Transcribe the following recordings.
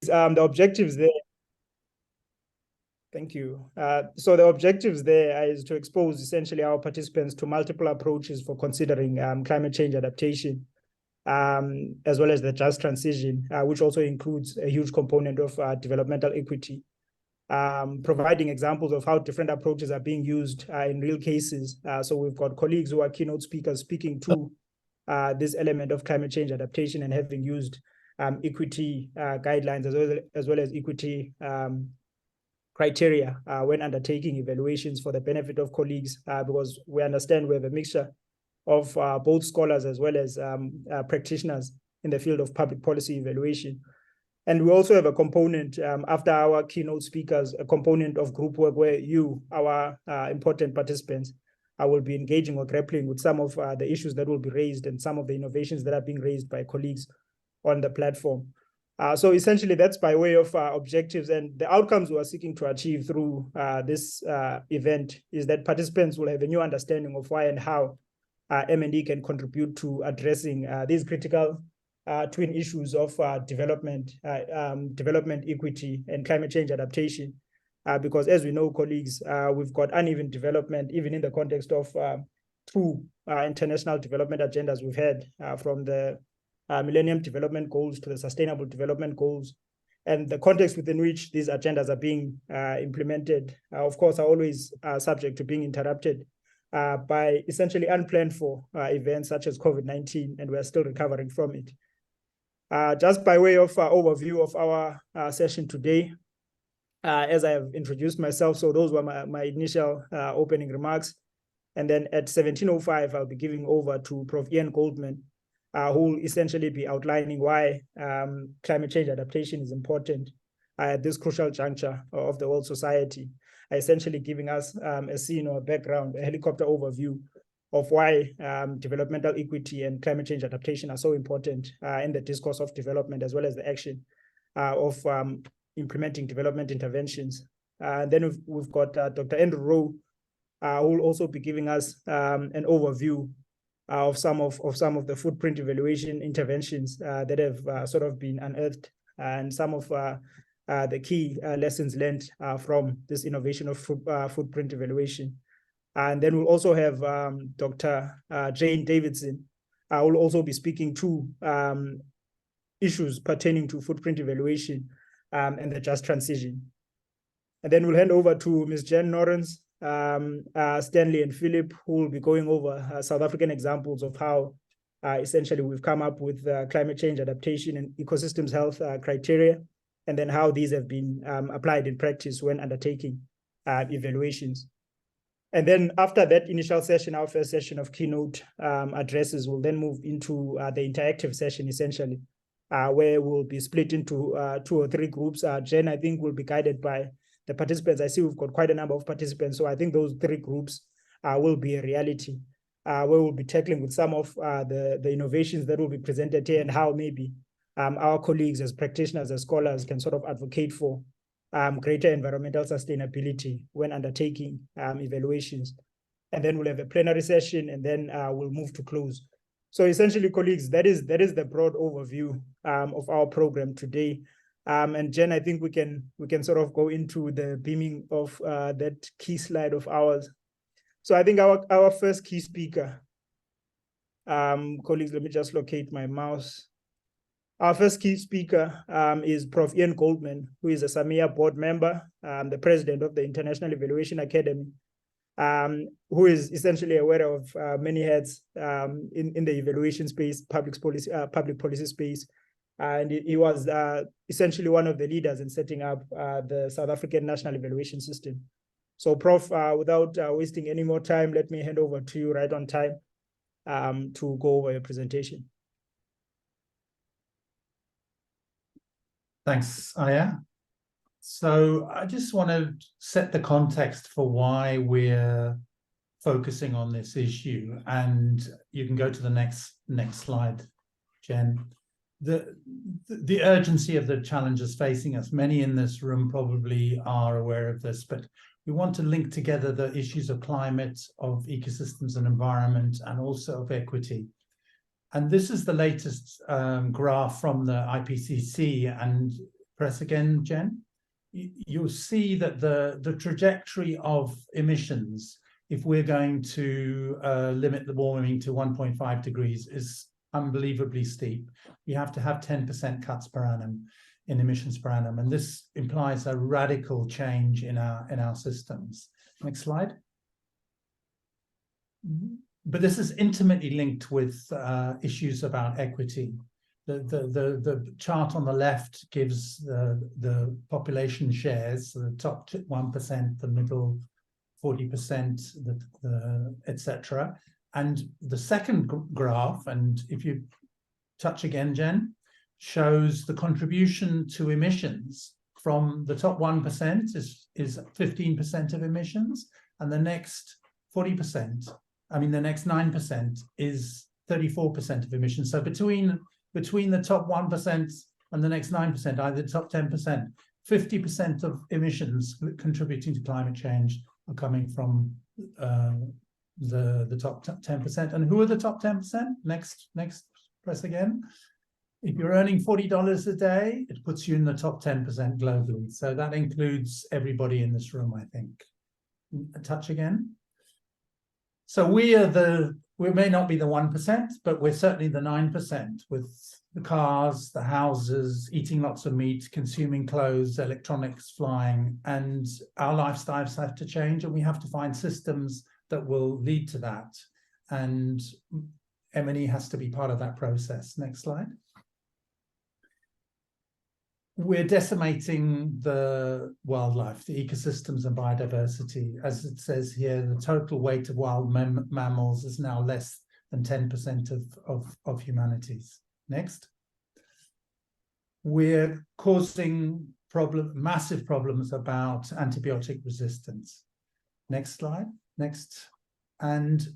The objectives there. Thank you. So the objectives there is to expose essentially our participants to multiple approaches for considering climate change adaptation, as well as the just transition, which also includes a huge component of developmental equity, providing examples of how different approaches are being used in real cases. So we've got colleagues who are keynote speakers speaking to this element of climate change adaptation and having used equity guidelines as well as equity criteria when undertaking evaluations for the benefit of colleagues, because we understand we have a mixture of both scholars as well as practitioners in the field of public policy evaluation. And we also have a component, after our keynote speakers, a component of group work where you, our important participants, will be engaging or grappling with some of the issues that will be raised and some of the innovations that are being raised by colleagues on the platform. So essentially, that's by way of objectives, and the outcomes we are seeking to achieve through this event is that participants will have a new understanding of why and how M&E can contribute to addressing these critical twin issues of development equity and climate change adaptation. Because as we know, colleagues, we've got uneven development, even in the context of two international development agendas we've had, from the Millennium Development Goals to the Sustainable Development Goals. And the context within which these agendas are being implemented, of course, are always subject to being interrupted by essentially unplanned for events such as COVID-19, and we're still recovering from it. Just by way of overview of our session today, as I have introduced myself, so those were my initial opening remarks. And then at 17:05, I'll be giving over to Prof. Ian Goldman, who will essentially be outlining why climate change adaptation is important at this crucial juncture of the world society, essentially giving us a scene or a background, a helicopter overview of why developmental equity and climate change adaptation are so important in the discourse of development, as well as the action of implementing development interventions. And then we've got Dr. Andrew Rowe, who will also be giving us an overview of some of the footprint evaluation interventions that have sort of been unearthed, and some of the key lessons learned from this innovation of footprint evaluation. And then we'll also have Dr. Jane Davidson, who will also be speaking to issues pertaining to footprint evaluation and the just transition. And then we'll hand over to Ms. Jen Norrens, Stanley and Philip, who will be going over South African examples of how essentially we've come up with climate change adaptation and ecosystems health criteria, and then how these have been applied in practice when undertaking evaluations. And then after that initial session, our first session of keynote addresses, will then move into the interactive session, essentially, where we'll be split into 2 or 3 groups. Jen, I think, will be guided by the participants. I see we've got quite a number of participants, so I think those 3 groups will be a reality, where we'll be tackling with some of the innovations that will be presented here, and how maybe our colleagues as practitioners, as scholars, can sort of advocate for greater environmental sustainability when undertaking evaluations. And then we'll have a plenary session, and then we'll move to close. So essentially, colleagues, that is the broad overview of our program today. And Jen, I think we can sort of go into the beaming of that key slide of ours. So I think our first key speaker, colleagues, let me just locate my mouse. Our first key speaker is Prof. Ian Goldman, who is a SAMIA board member, the president of the International Evaluation Academy, who is essentially aware of many heads in the evaluation space, public policy space. And he was essentially one of the leaders in setting up the South African National Evaluation System. So, Prof, without wasting any more time, let me hand over to you right on time to go over your presentation. Thanks, Aya. So I just want to set the context for why we're focusing on this issue. And you can go to the next slide, Jen. The urgency of the challenges facing us, many in this room probably are aware of this, but we want to link together the issues of climate, of ecosystems and environment, and also of equity. And this is the latest graph from the IPCC, and press again, Jen. You'll see that the trajectory of emissions, if we're going to limit the warming to 1.5 degrees, is unbelievably steep. You have to have 10% cuts per annum in emissions per annum, and this implies a radical change in our systems. Next slide. But this is intimately linked with issues about equity. The chart on the left gives the population shares, so the top 1%, the middle 40%, etc. And the second graph, and if you touch again, Jen, shows the contribution to emissions from the top 1% is 15% of emissions, and the next 40%, the next 9% is 34% of emissions. So between the top 1% and the next 9%, either the top 10%, 50% of emissions contributing to climate change are coming from the top 10%. And who are the top 10%? Next, press again. If you're earning $40 a day, it puts you in the top 10% globally. So that includes everybody in this room, I think. Touch again. So we may not be the 1%, but we're certainly the 9%, with the cars, the houses, eating lots of meat, consuming clothes, electronics, flying, and our lifestyles have to change, and we have to find systems that will lead to that. And M&E has to be part of that process. Next slide. We're decimating the wildlife, the ecosystems and biodiversity. As it says here, the total weight of wild mammals is now less than 10% of humanity's. Next. We're causing massive problems about antibiotic resistance. Next slide. Next. And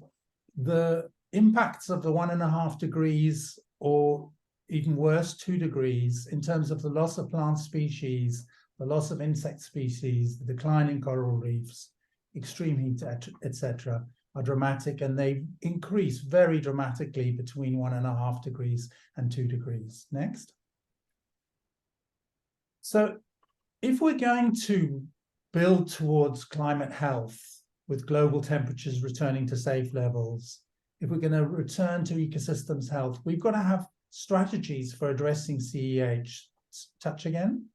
the impacts of the 1.5 degrees, or even worse, 2 degrees, in terms of the loss of plant species, the loss of insect species, the decline in coral reefs, extreme heat, etc., are dramatic, and they increase very dramatically between 1.5 degrees and 2 degrees. Next. So if we're going to build towards climate health with global temperatures returning to safe levels, if we're going to return to ecosystems health, we've got to have strategies for addressing CEH. Touch again.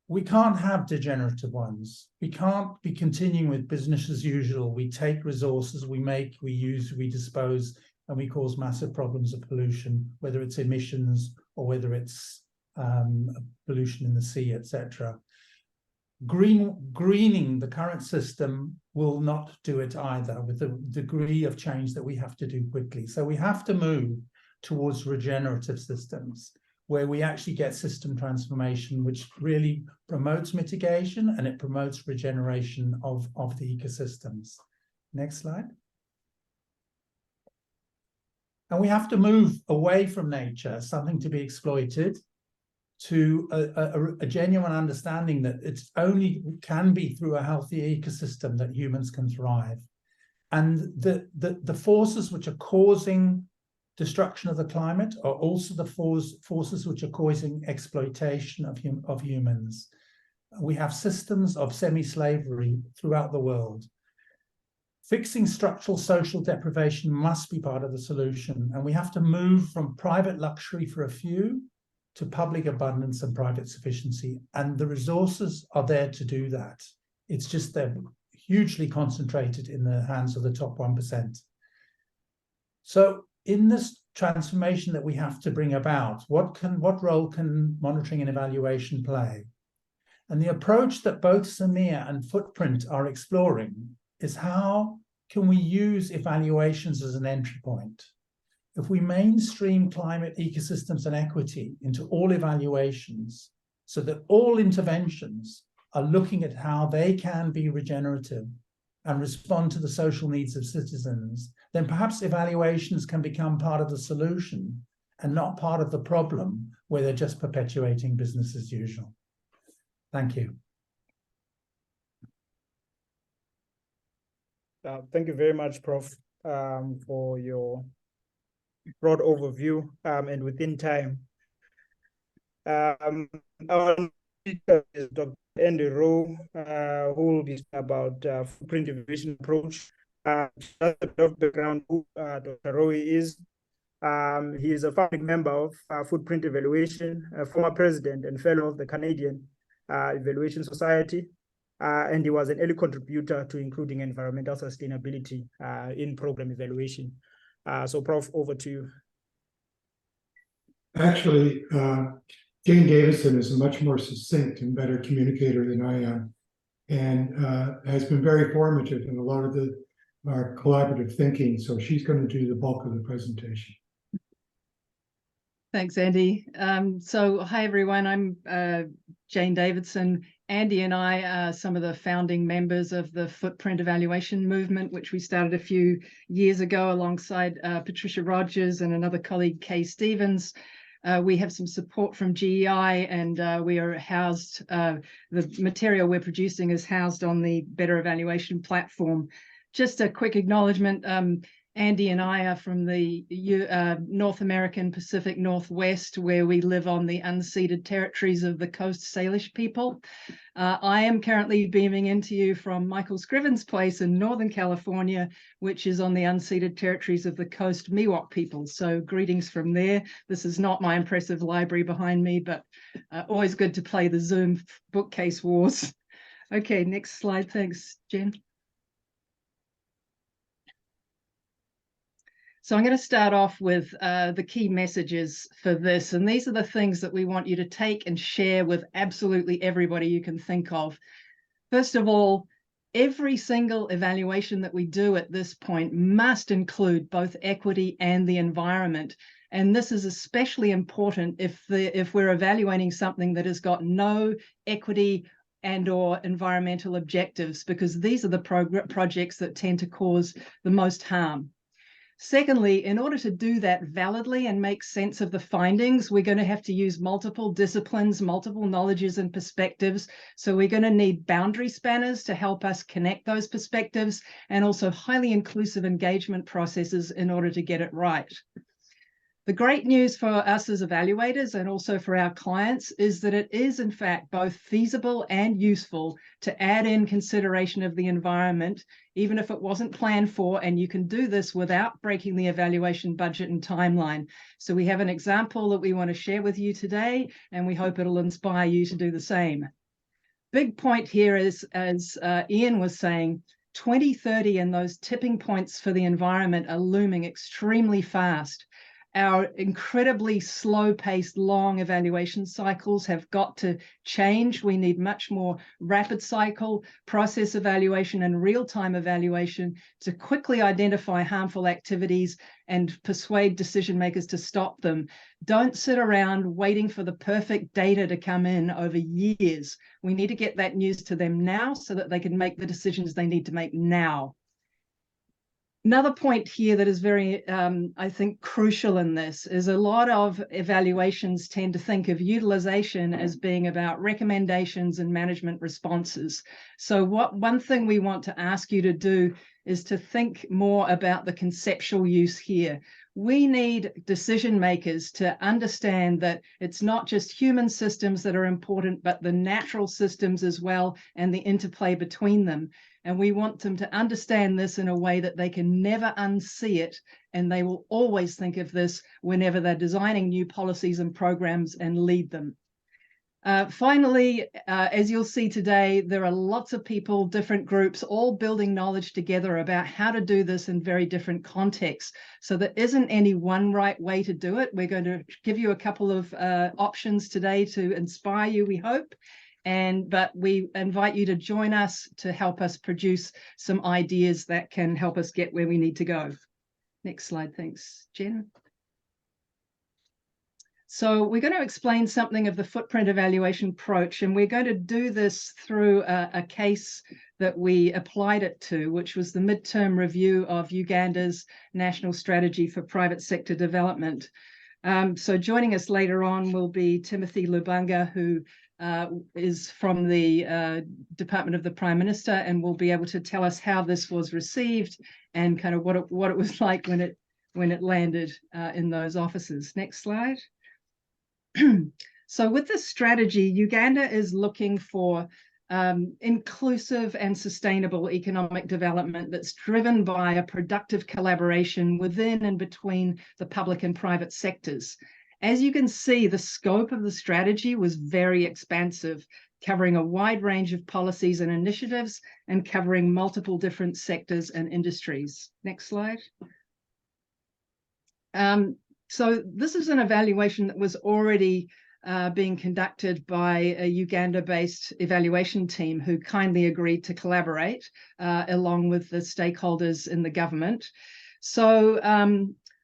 We can't have degenerative ones. We can't be continuing with business as usual. We take resources, we make, we use, we dispose, and we cause massive problems of pollution, whether it's emissions or whether it's pollution in the sea, etc. Greening the current system will not do it either, with the degree of change that we have to do quickly. So we have to move towards regenerative systems, where we actually get system transformation, which really promotes mitigation and it promotes regeneration of the ecosystems. Next slide. And we have to move away from nature, something to be exploited, to a genuine understanding that it's only can be through a healthy ecosystem that humans can thrive. And the forces which are causing destruction of the climate are also the forces which are causing exploitation of humans. We have systems of semi-slavery throughout the world. Fixing structural social deprivation must be part of the solution, and we have to move from private luxury for a few to public abundance and private sufficiency, and the resources are there to do that. It's just they're hugely concentrated in the hands of the top 1%. So in this transformation that we have to bring about, what role can monitoring and evaluation play? And the approach that both Samir and Footprint are exploring is how can we use evaluations as an entry point? If we mainstream climate, ecosystems, and equity into all evaluations, so that all interventions are looking at how they can be regenerative and respond to the social needs of citizens, then perhaps evaluations can become part of the solution and not part of the problem, where they're just perpetuating business as usual. Thank you. Thank you very much, Prof, for your broad overview and within time. Our speaker is Dr. Andy Rowe, who will be speaking about footprint evaluation approach. Just a bit of background who Dr. Rowe is. He is a founding member of Footprint Evaluation, a former president and fellow of the Canadian Evaluation Society, and he was an early contributor to including environmental sustainability in program evaluation. So, Prof, over to you. Actually, Jane Davidson is a much more succinct and better communicator than I am, and has been very formative in a lot of our collaborative thinking. So she's going to do the bulk of the presentation. Thanks, Andy. So hi, everyone. I'm Jane Davidson. Andy and I are some of the founding members of the Footprint Evaluation Movement, which we started a few years ago alongside Patricia Rogers and another colleague, Kay Stevens. We have some support from GEI, and we are housed, the material we're producing is housed on the Better Evaluation platform. Just a quick acknowledgement. Andy and I are from the North American Pacific Northwest, where we live on the unceded territories of the Coast Salish people. I am currently beaming into you from Michael Scriven's place in Northern California, which is on the unceded territories of the Coast Miwok people. So greetings from there. This is not my impressive library behind me, but always good to play the Zoom bookcase wars. Okay, next slide. Thanks, Jen. So I'm going to start off with the key messages for this. And these are the things that we want you to take and share with absolutely everybody you can think of. First of all, every single evaluation that we do at this point must include both equity and the environment. And this is especially important if we're evaluating something that has got no equity and or environmental objectives, because these are the projects that tend to cause the most harm. Secondly, in order to do that validly and make sense of the findings, we're going to have to use multiple disciplines, multiple knowledges and perspectives. So we're going to need boundary spanners to help us connect those perspectives, and also highly inclusive engagement processes in order to get it right. The great news for us as evaluators and also for our clients is that it is in fact both feasible and useful to add in consideration of the environment, even if it wasn't planned for, and you can do this without breaking the evaluation budget and timeline. So we have an example that we want to share with you today, and we hope it'll inspire you to do the same. Big point here is, as Ian was saying, 2030 and those tipping points for the environment are looming extremely fast. Our incredibly slow-paced, long evaluation cycles have got to change. We need much more rapid cycle, process evaluation, and real-time evaluation to quickly identify harmful activities and persuade decision makers to stop them. Don't sit around waiting for the perfect data to come in over years. We need to get that news to them now so that they can make the decisions they need to make now. Another point here that is very, I think, crucial in this is a lot of evaluations tend to think of utilization as being about recommendations and management responses. So one thing we want to ask you to do is to think more about the conceptual use here. We need decision makers to understand that it's not just human systems that are important, but the natural systems as well, and the interplay between them. And we want them to understand this in a way that they can never unsee it, and they will always think of this whenever they're designing new policies and programs and lead them. Finally, as you'll see today, there are lots of people, different groups, all building knowledge together about how to do this in very different contexts. So there isn't any one right way to do it. We're going to give you a couple of options today to inspire you, we hope. But we invite you to join us to help us produce some ideas that can help us get where we need to go. Next slide, thanks, Jen. So we're going to explain something of the footprint evaluation approach, and we're going to do this through a case that we applied it to, which was the midterm review of Uganda's National Strategy for Private Sector Development. So joining us later on will be Timothy Lubanga, who is from the Department of the Prime Minister, and will be able to tell us how this was received and kind of what it was like when it landed in those offices. Next slide. So with this strategy, Uganda is looking for inclusive and sustainable economic development that's driven by a productive collaboration within and between the public and private sectors. As you can see, the scope of the strategy was very expansive, covering a wide range of policies and initiatives and covering multiple different sectors and industries. Next slide. So this is an evaluation that was already being conducted by a Uganda-based evaluation team who kindly agreed to collaborate along with the stakeholders in the government. So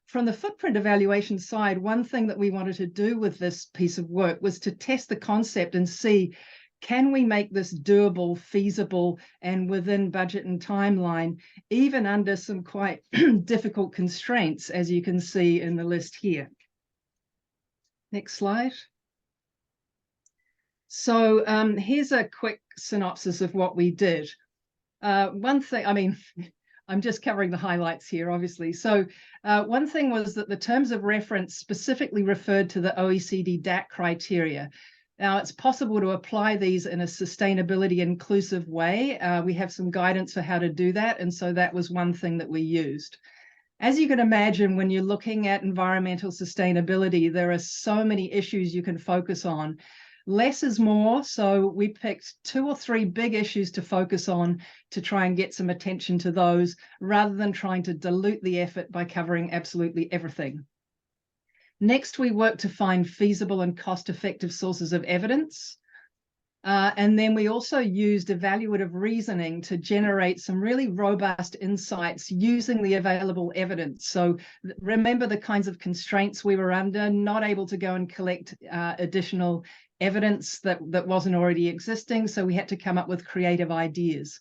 from the footprint evaluation side, one thing that we wanted to do with this piece of work was to test the concept and see, can we make this doable, feasible, and within budget and timeline, even under some quite difficult constraints, as you can see in the list here. Next slide. So here's a quick synopsis of what we did. One thing, I mean, I'm just covering the highlights here, obviously. So one thing was that the terms of reference specifically referred to the OECD DAC criteria. Now, it's possible to apply these in a sustainability inclusive way. We have some guidance for how to do that. And so that was one thing that we used. As you can imagine, when you're looking at environmental sustainability, there are so many issues you can focus on. Less is more, so we picked 2 or 3 big issues to focus on to try and get some attention to those, rather than trying to dilute the effort by covering absolutely everything. Next, we worked to find feasible and cost-effective sources of evidence. And then we also used evaluative reasoning to generate some really robust insights using the available evidence. So remember the kinds of constraints we were under, not able to go and collect additional evidence that wasn't already existing. So we had to come up with creative ideas.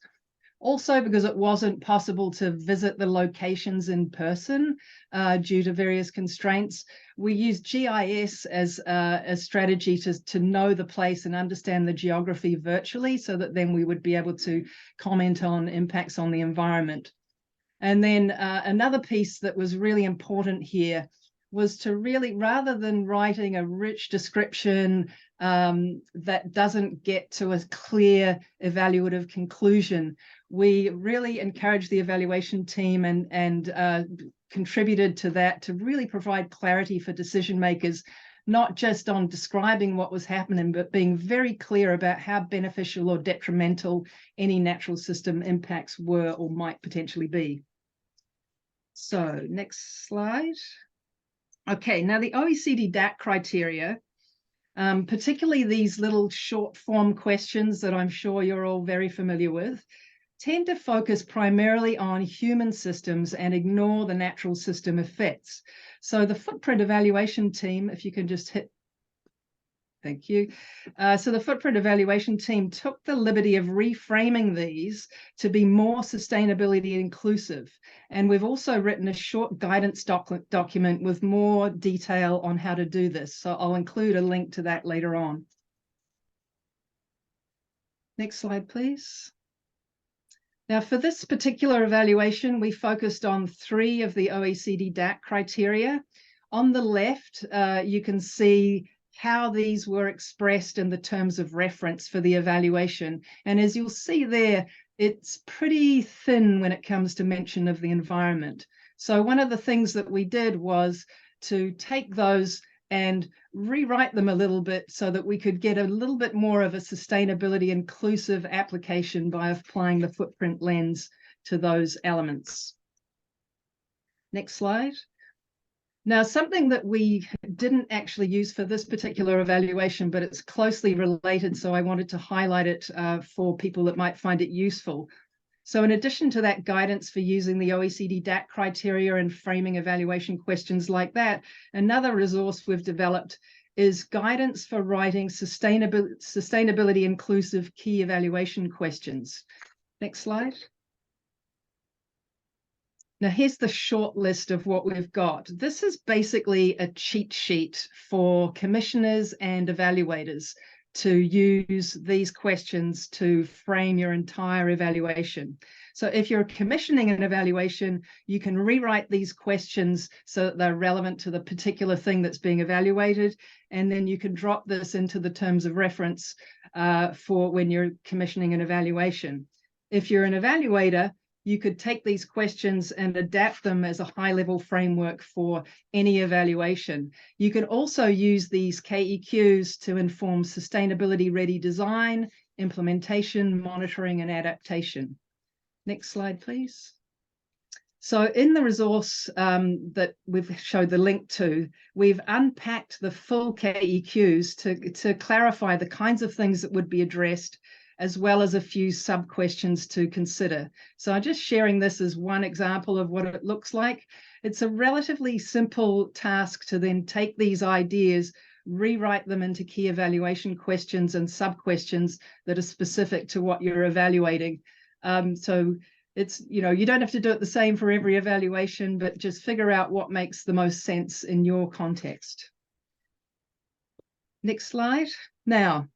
Also, because it wasn't possible to visit the locations in person due to various constraints, we used GIS as a strategy to know the place and understand the geography virtually, so that then we would be able to comment on impacts on the environment. And then another piece that was really important here was to really, rather than writing a rich description that doesn't get to a clear evaluative conclusion, we really encouraged the evaluation team and contributed to that to really provide clarity for decision makers, not just on describing what was happening, but being very clear about how beneficial or detrimental any natural system impacts were or might potentially be. So next slide. Okay, now the OECD DAC criteria, particularly these little short form questions that I'm sure you're all very familiar with, tend to focus primarily on human systems and ignore the natural system effects. So the footprint evaluation team, if you can just hit, thank you. So the footprint evaluation team took the liberty of reframing these to be more sustainability inclusive. And we've also written a short guidance document with more detail on how to do this. So I'll include a link to that later on. Next slide, please. Now, for this particular evaluation, we focused on 3 of the OECD DAC criteria. On the left, you can see how these were expressed in the terms of reference for the evaluation. And as you'll see there, it's pretty thin when it comes to mention of the environment. So one of the things that we did was to take those and rewrite them a little bit so that we could get a little bit more of a sustainability inclusive application by applying the footprint lens to those elements. Next slide. Now, something that we didn't actually use for this particular evaluation, but it's closely related, so I wanted to highlight it for people that might find it useful. So in addition to that guidance for using the OECD DAC criteria and framing evaluation questions like that, another resource we've developed is guidance for writing sustainability inclusive key evaluation questions. Next slide. Now here's the short list of what we've got. This is basically a cheat sheet for commissioners and evaluators to use these questions to frame your entire evaluation. So if you're commissioning an evaluation, you can rewrite these questions so that they're relevant to the particular thing that's being evaluated. And then you can drop this into the terms of reference for when you're commissioning an evaluation. If you're an evaluator, you could take these questions and adapt them as a high-level framework for any evaluation. You can also use these KEQs to inform sustainability-ready design, implementation, monitoring, and adaptation. Next slide, please. So in the resource that we've showed the link to, we've unpacked the full KEQs to clarify the kinds of things that would be addressed, as well as a few sub-questions to consider. So I'm just sharing this as one example of what it looks like. It's a relatively simple task to then take these ideas, rewrite them into key evaluation questions and sub-questions that are specific to what you're evaluating. So it's, you know, you don't have to do it the same for every evaluation, but just figure out what makes the most sense in your context. Next slide. Now,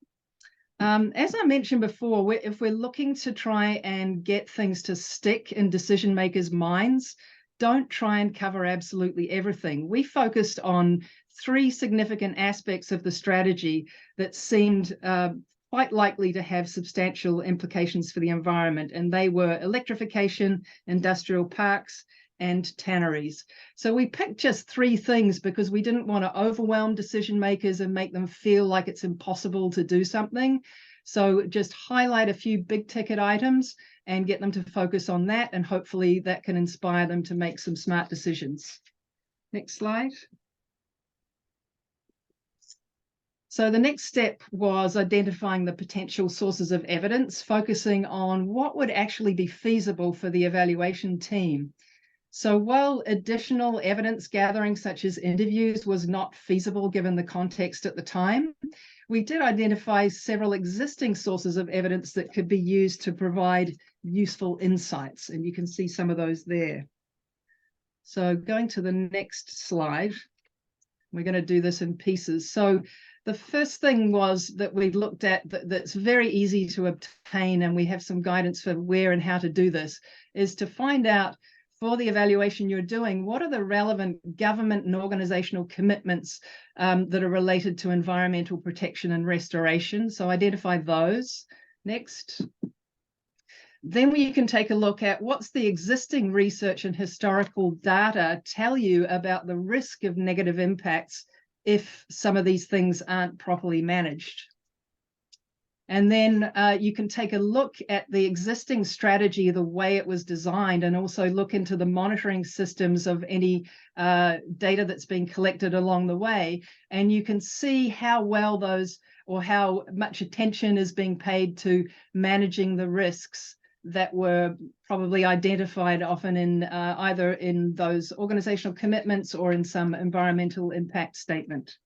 as I mentioned before, if we're looking to try and get things to stick in decision makers' minds, don't try and cover absolutely everything. We focused on 3 significant aspects of the strategy that seemed quite likely to have substantial implications for the environment, and they were electrification, industrial parks, and tanneries. So we picked just 3 things because we didn't want to overwhelm decision makers and make them feel like it's impossible to do something. So just highlight a few big ticket items and get them to focus on that, and hopefully that can inspire them to make some smart decisions. Next slide. So the next step was identifying the potential sources of evidence, focusing on what would actually be feasible for the evaluation team. So while additional evidence gathering, such as interviews, was not feasible given the context at the time, we did identify several existing sources of evidence that could be used to provide useful insights, and you can see some of those there. So going to the next slide, we're going to do this in pieces. So the first thing was that we looked at that's very easy to obtain, and we have some guidance for where and how to do this, is to find out for the evaluation you're doing, what are the relevant government and organizational commitments that are related to environmental protection and restoration. So identify those. Next. Then we can take a look at what's the existing research and historical data tell you about the risk of negative impacts if some of these things aren't properly managed. And then you can take a look at the existing strategy, the way it was designed, and also look into the monitoring systems of any data that's been collected along the way. And you can see how well those, or how much attention is being paid to managing the risks that were probably identified often in either in those organizational commitments or in some environmental impact statement.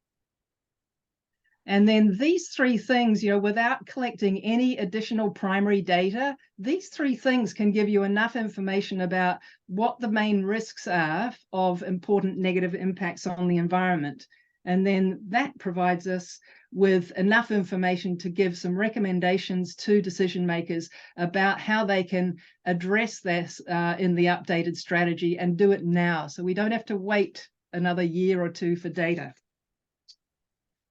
And then these 3 things, you know, without collecting any additional primary data, these 3 things can give you enough information about what the main risks are of important negative impacts on the environment. And then that provides us with enough information to give some recommendations to decision makers about how they can address this in the updated strategy and do it now. So we don't have to wait another year or 2 for data.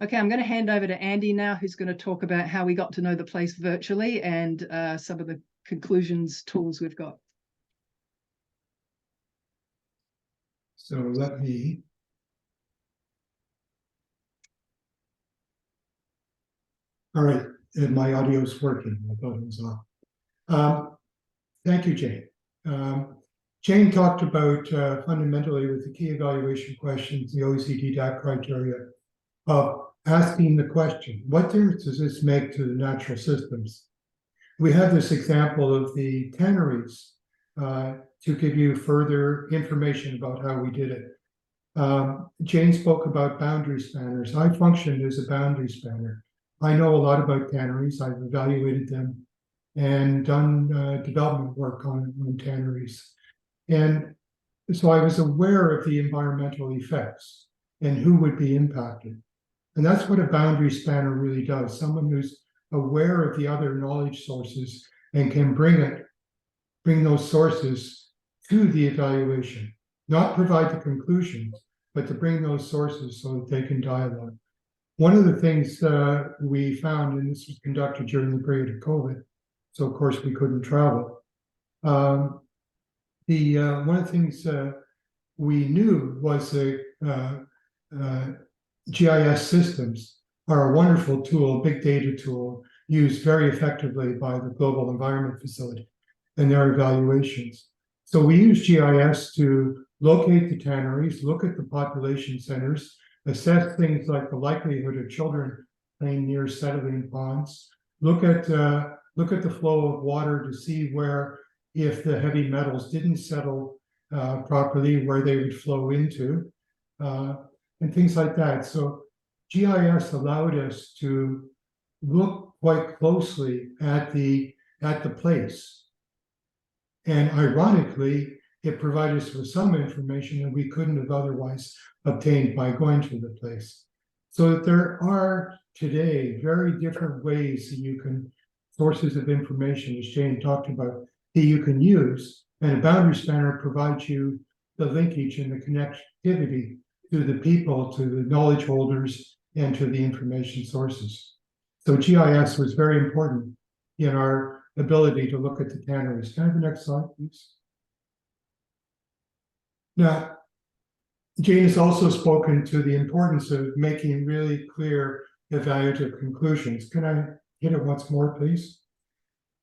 Okay, I'm going to hand over to Andy now, who's going to talk about how we got to know the place virtually and some of the conclusions tools we've got. So let me. All right, and my audio is working. I thought it was off. Thank you, Jane. Jane talked about fundamentally with the key evaluation questions, the OECD DAC criteria, of asking the question, what difference does this make to the natural systems? We have this example of the tanneries to give you further information about how we did it. Jane spoke about boundary spanners. I functioned as a boundary spanner. I know a lot about tanneries. I've evaluated them and done development work on tanneries. And so I was aware of the environmental effects and who would be impacted. And that's what a boundary spanner really does. Someone who's aware of the other knowledge sources and can bring bring those sources to the evaluation, not provide the conclusions, but to bring those sources so that they can dialogue. One of the things we found, and this was conducted during the period of COVID, so of course we couldn't travel. One of the things we knew was that GIS systems are a wonderful tool, big data tool, used very effectively by the Global Environment Facility and their evaluations. So we use GIS to locate the tanneries, look at the population centers, assess things like the likelihood of children playing near settling ponds, look at the flow of water to see where, if the heavy metals didn't settle properly, where they would flow into, and things like that. So GIS allowed us to look quite closely at the place. And ironically, it provided us with some information that we couldn't have otherwise obtained by going to the place. So that there are today very different ways that you can, sources of information, as Jane talked about, that you can use. And a boundary spanner provides you the linkage and the connectivity to the people, to the knowledge holders, and to the information sources. So GIS was very important in our ability to look at the tanneries. Can I have the next slide, please? Now, Jane has also spoken to the importance of making really clear evaluative conclusions. Can I hit it once more, please?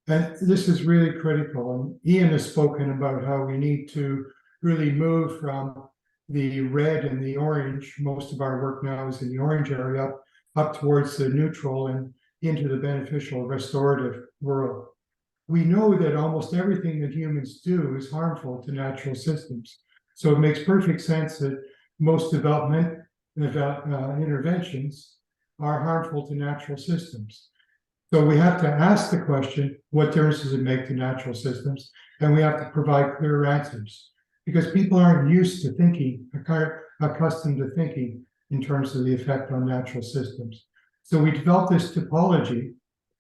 And this is really critical. And Ian has spoken about how we need to really move from the red and the orange. Most of our work now is in the orange area, up towards the neutral and into the beneficial restorative world. We know that almost everything that humans do is harmful to natural systems. So it makes perfect sense that most development interventions are harmful to natural systems. So we have to ask the question, what difference does it make to natural systems? And we have to provide clear answers, because people aren't used to thinking, accustomed to thinking in terms of the effect on natural systems. So we developed this typology,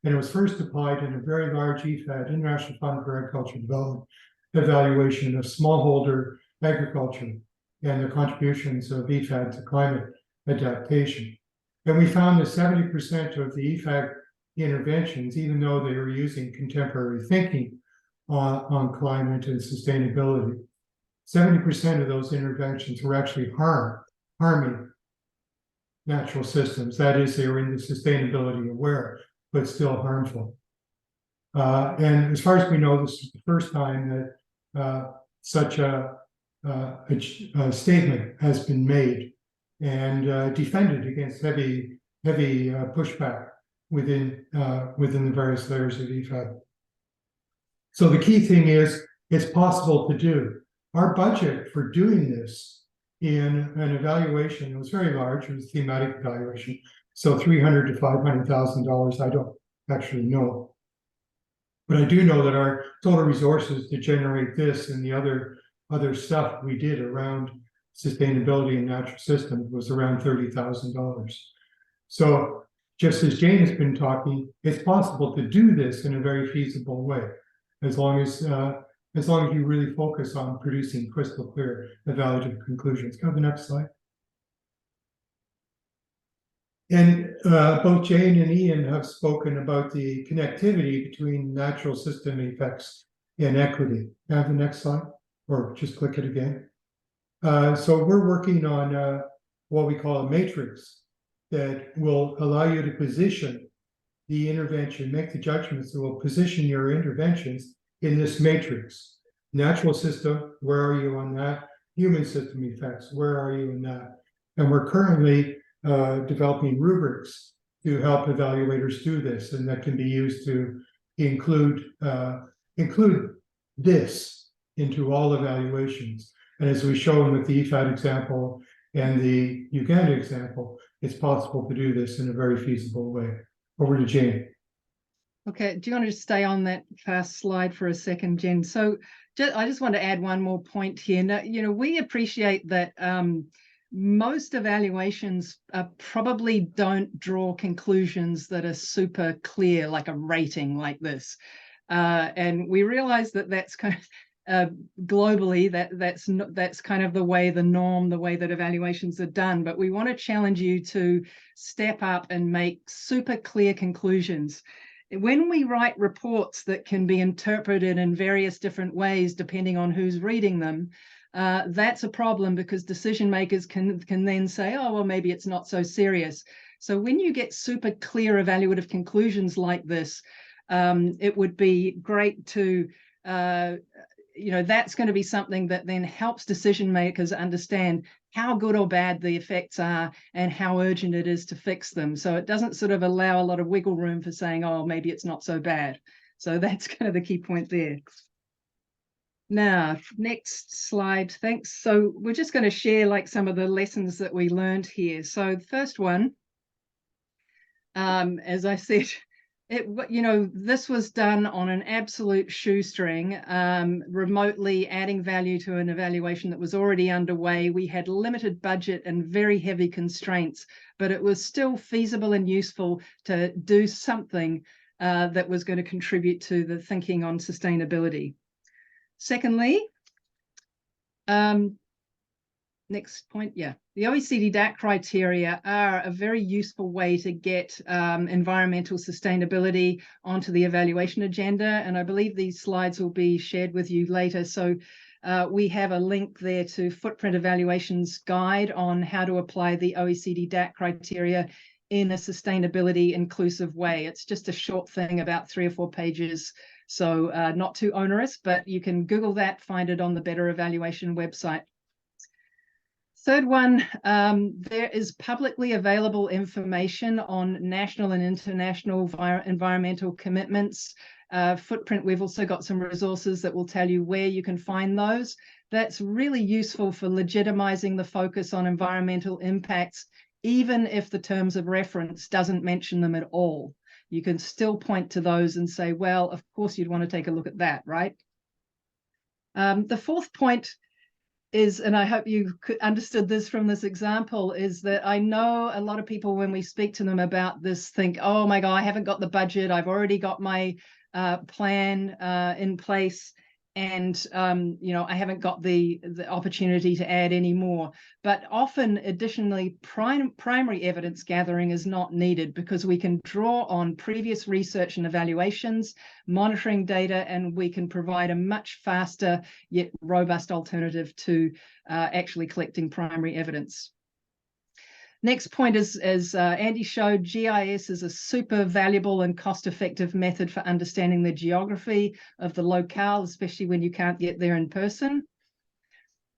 and it was first applied in a very large IFAD, International Fund for Agricultural Development, evaluation of smallholder agriculture and the contributions of IFAD to climate adaptation. And we found that 70% of the IFAD interventions, even though they were using contemporary thinking on climate and sustainability, 70% of those interventions were actually harming natural systems. That is, they were in the sustainability aware, but still harmful. And as far as we know, this is the first time that such a statement has been made and defended against heavy pushback within the various layers of IFAD. So the key thing is, it's possible to do. Our budget for doing this in an evaluation, it was very large, it was a thematic evaluation, so $300,000 to $500,000, I don't actually know. But I do know that our total resources to generate this and the other stuff we did around sustainability and natural systems was around $30,000. So just as Jane has been talking, it's possible to do this in a very feasible way, as long as you really focus on producing crystal clear evaluative conclusions. Go to the next slide. And both Jane and Ian have spoken about the connectivity between natural system effects and equity. Can I have the next slide? Or just click it again. So we're working on what we call a matrix that will allow you to position the intervention, make the judgments that will position your interventions in this matrix. Natural system, where are you on that? Human system effects, where are you in that? And we're currently developing rubrics to help evaluators do this, and that can be used to include this into all evaluations. And as we've shown with the IFAD example and the Uganda example, it's possible to do this in a very feasible way. Over to Jane. Okay, do you want to just stay on that first slide for a second, Jen? So I just want to add one more point here. Now, we appreciate that most evaluations probably don't draw conclusions that are super clear, like a rating like this. And we realize that that's kind of globally, that's kind of the way, the norm, the way that evaluations are done. But we want to challenge you to step up and make super clear conclusions. When we write reports that can be interpreted in various different ways, depending on who's reading them, that's a problem, because decision makers can then say, oh, well, maybe it's not so serious. So when you get super clear evaluative conclusions like this, it would be great to, that's going to be something that then helps decision makers understand how good or bad the effects are and how urgent it is to fix them. So it doesn't sort of allow a lot of wiggle room for saying, oh, maybe it's not so bad. So that's kind of the key point there. Now, next slide, thanks. So we're just going to share like some of the lessons that we learned here. So the first one, as I said, this was done on an absolute shoestring, remotely adding value to an evaluation that was already underway. We had limited budget and very heavy constraints, but it was still feasible and useful to do something that was going to contribute to the thinking on sustainability. Secondly, next point, the OECD DAC criteria are a very useful way to get environmental sustainability onto the evaluation agenda, and I believe these slides will be shared with you later. So we have a link there to Footprint Evaluation's guide on how to apply the OECD DAC criteria in a sustainability inclusive way. It's just a short thing, about 3 or 4 pages, so not too onerous, but you can Google that, find it on the Better Evaluation website. Third one, there is publicly available information on national and international environmental commitments. Footprint, we've also got some resources that will tell you where you can find those. That's really useful for legitimizing the focus on environmental impacts, even if the terms of reference doesn't mention them at all. You can still point to those and say, well, of course you'd want to take a look at that, right? The fourth point is, and I hope you understood this from this example, is that I know a lot of people, when we speak to them about this, think, oh my God, I haven't got the budget. I've already got my plan in place, and I haven't got the opportunity to add any more. But often, additionally, primary evidence gathering is not needed, because we can draw on previous research and evaluations, monitoring data, and we can provide a much faster yet robust alternative to actually collecting primary evidence. Next point is, as Andy showed, GIS is a super valuable and cost-effective method for understanding the geography of the locale, especially when you can't get there in person.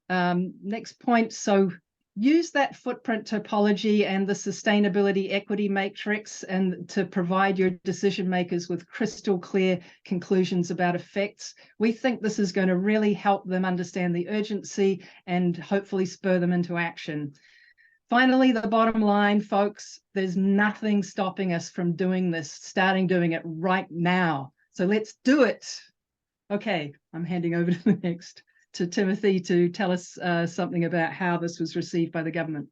Next point, so use that footprint topology and the sustainability equity matrix and to provide your decision makers with crystal clear conclusions about effects. We think this is going to really help them understand the urgency and hopefully spur them into action. Finally, the bottom line, folks, there's nothing stopping us from doing this, starting doing it right now. So let's do it. Okay, I'm handing over to Timothy to tell us something about how this was received by the government.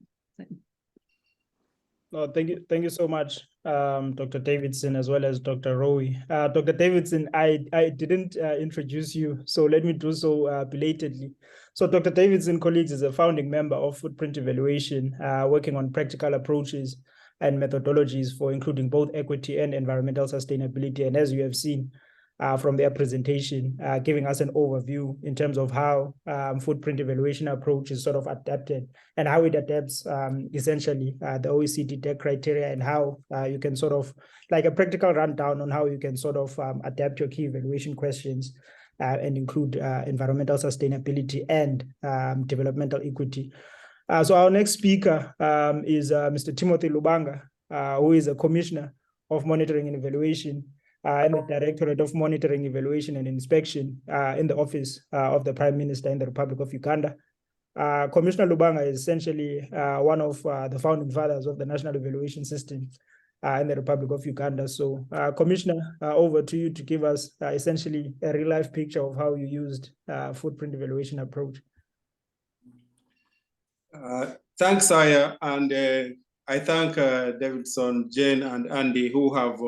No, thank you so much, Dr. Davidson, as well as Dr. Rowe. Dr. Davidson, I didn't introduce you, so let me do so belatedly. So Dr. Davidson, colleagues, is a founding member of Footprint Evaluation, working on practical approaches and methodologies for including both equity and environmental sustainability. And as you have seen from their presentation, giving us an overview in terms of how footprint evaluation approach is sort of adapted and how it adapts essentially the OECD DAC criteria, and how you can sort of, like a practical rundown on how you can sort of adapt your key evaluation questions and include environmental sustainability and developmental equity. So our next speaker is Mr. Timothy Lubanga, who is a Commissioner of Monitoring and Evaluation and the Directorate of Monitoring, Evaluation and Inspection in the Office of the Prime Minister in the Republic of Uganda. Commissioner Lubanga is essentially one of the founding fathers of the National Evaluation System in the Republic of Uganda. So, Commissioner, over to you to give us essentially a real-life picture of how you used footprint evaluation approach. Thanks, Aya, and I thank Davidson, Jane, and Andy, who have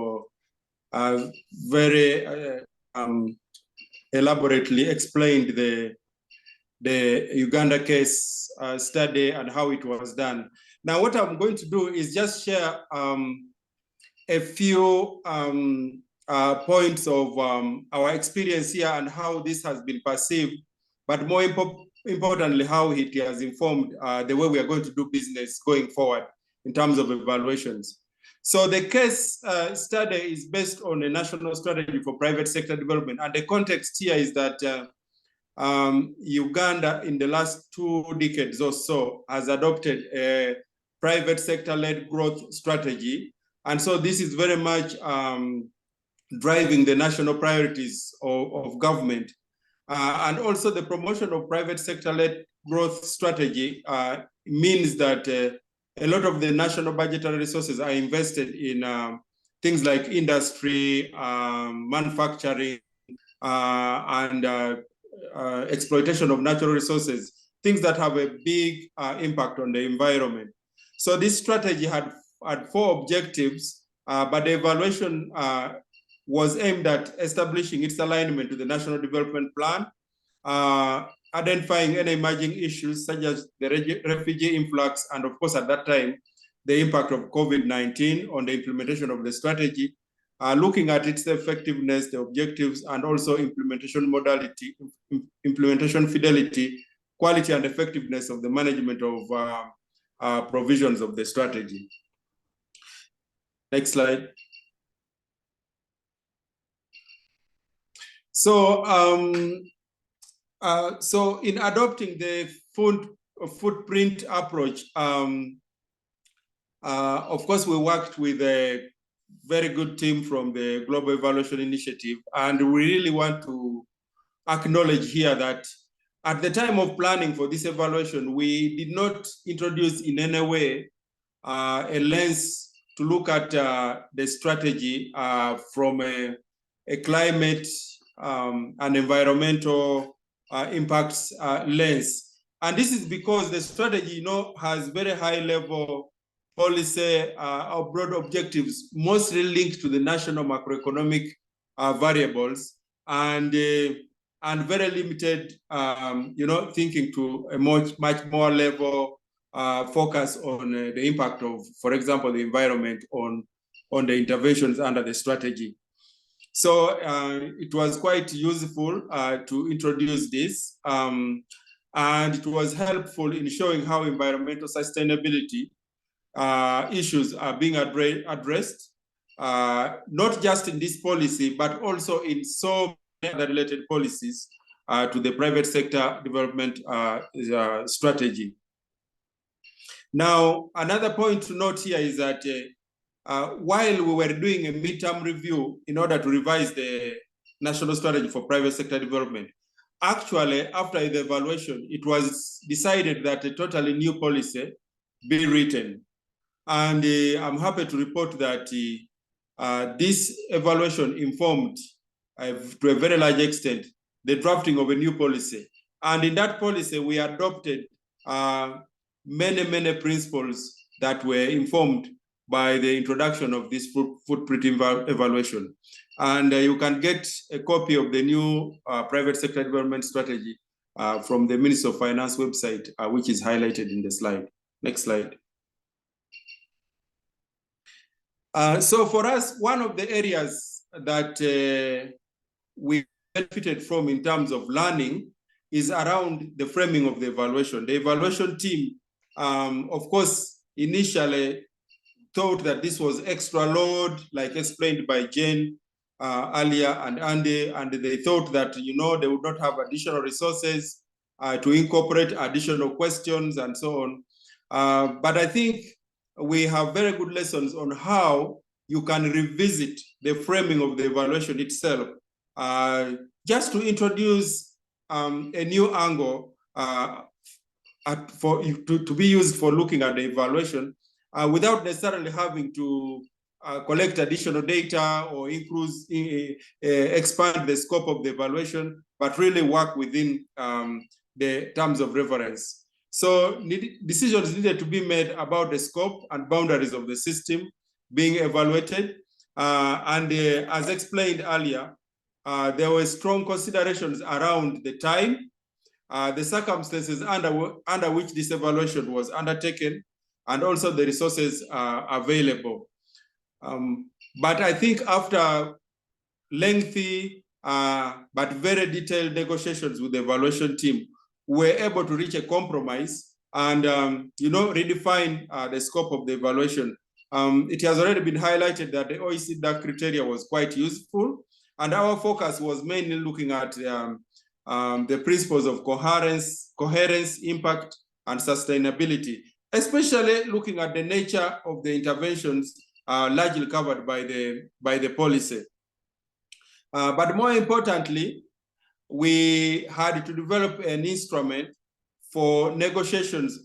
very elaborately explained the Uganda case study and how it was done. Now, what I'm going to do is just share a few points of our experience here and how this has been perceived, but more importantly, how it has informed the way we are going to do business going forward in terms of evaluations. So the case study is based on a national strategy for private sector development. And the context here is that Uganda in the last 2 decades or so has adopted a private sector-led growth strategy. And so this is very much driving the national priorities of government. And also the promotion of private sector-led growth strategy means that a lot of the national budgetary resources are invested in things like industry, manufacturing, and exploitation of natural resources, things that have a big impact on the environment. So this strategy had 4 objectives, but the evaluation was aimed at establishing its alignment to the National Development Plan, identifying any emerging issues such as the refugee influx, and of course at that time, the impact of COVID-19 on the implementation of the strategy, looking at its effectiveness, the objectives, and also implementation modality, implementation fidelity, quality and effectiveness of the management of provisions of the strategy. Next slide. So, so in adopting the footprint approach, of course, we worked with a very good team from the Global Evaluation Initiative, and we really want to acknowledge here that at the time of planning for this evaluation, we did not introduce in any way a lens to look at the strategy from a climate and environmental impacts lens. And this is because the strategy, has very high level policy or broad objectives, mostly linked to the national macroeconomic variables, and very limited, thinking to a much more level focus on the impact of, for example, the environment on the interventions under the strategy. So it was quite useful to introduce this, and it was helpful in showing how environmental sustainability issues are being addressed, not just in this policy, but also in so many other related policies to the private sector development strategy. Now, another point to note here is that while we were doing a midterm review in order to revise the national strategy for private sector development, actually, after the evaluation, it was decided that a totally new policy be written. And I'm happy to report that this evaluation informed, to a very large extent, the drafting of a new policy. And in that policy, we adopted many principles that were informed by the introduction of this footprint evaluation. And you can get a copy of the new private sector development strategy from the Ministry of Finance website, which is highlighted in the slide. Next slide. So for us, one of the areas that we benefited from in terms of learning is around the framing of the evaluation. The evaluation team, of course, initially thought that this was extra load, like explained by Jane earlier and Andy, and they thought that, they would not have additional resources to incorporate additional questions and so on. But I think we have very good lessons on how you can revisit the framing of the evaluation itself, just to introduce a new angle to be used for looking at the evaluation without necessarily having to collect additional data or expand the scope of the evaluation, but really work within the terms of reference. So decisions needed to be made about the scope and boundaries of the system being evaluated. And as explained earlier, there were strong considerations around the time, the circumstances under which this evaluation was undertaken, and also the resources available. But I think after lengthy but very detailed negotiations with the evaluation team, we were able to reach a compromise and redefine the scope of the evaluation. It has already been highlighted that the OECD criteria was quite useful, and our focus was mainly looking at the principles of coherence, impact, and sustainability, especially looking at the nature of the interventions largely covered by the policy. But more importantly, we had to develop an instrument for negotiations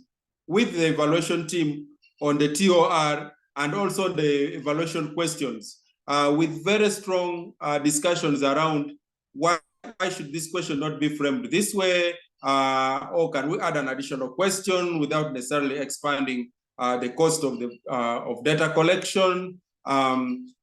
with the evaluation team on the TOR and also the evaluation questions, with very strong discussions around why should this question not be framed this way, or can we add an additional question without necessarily expanding the cost of data collection. When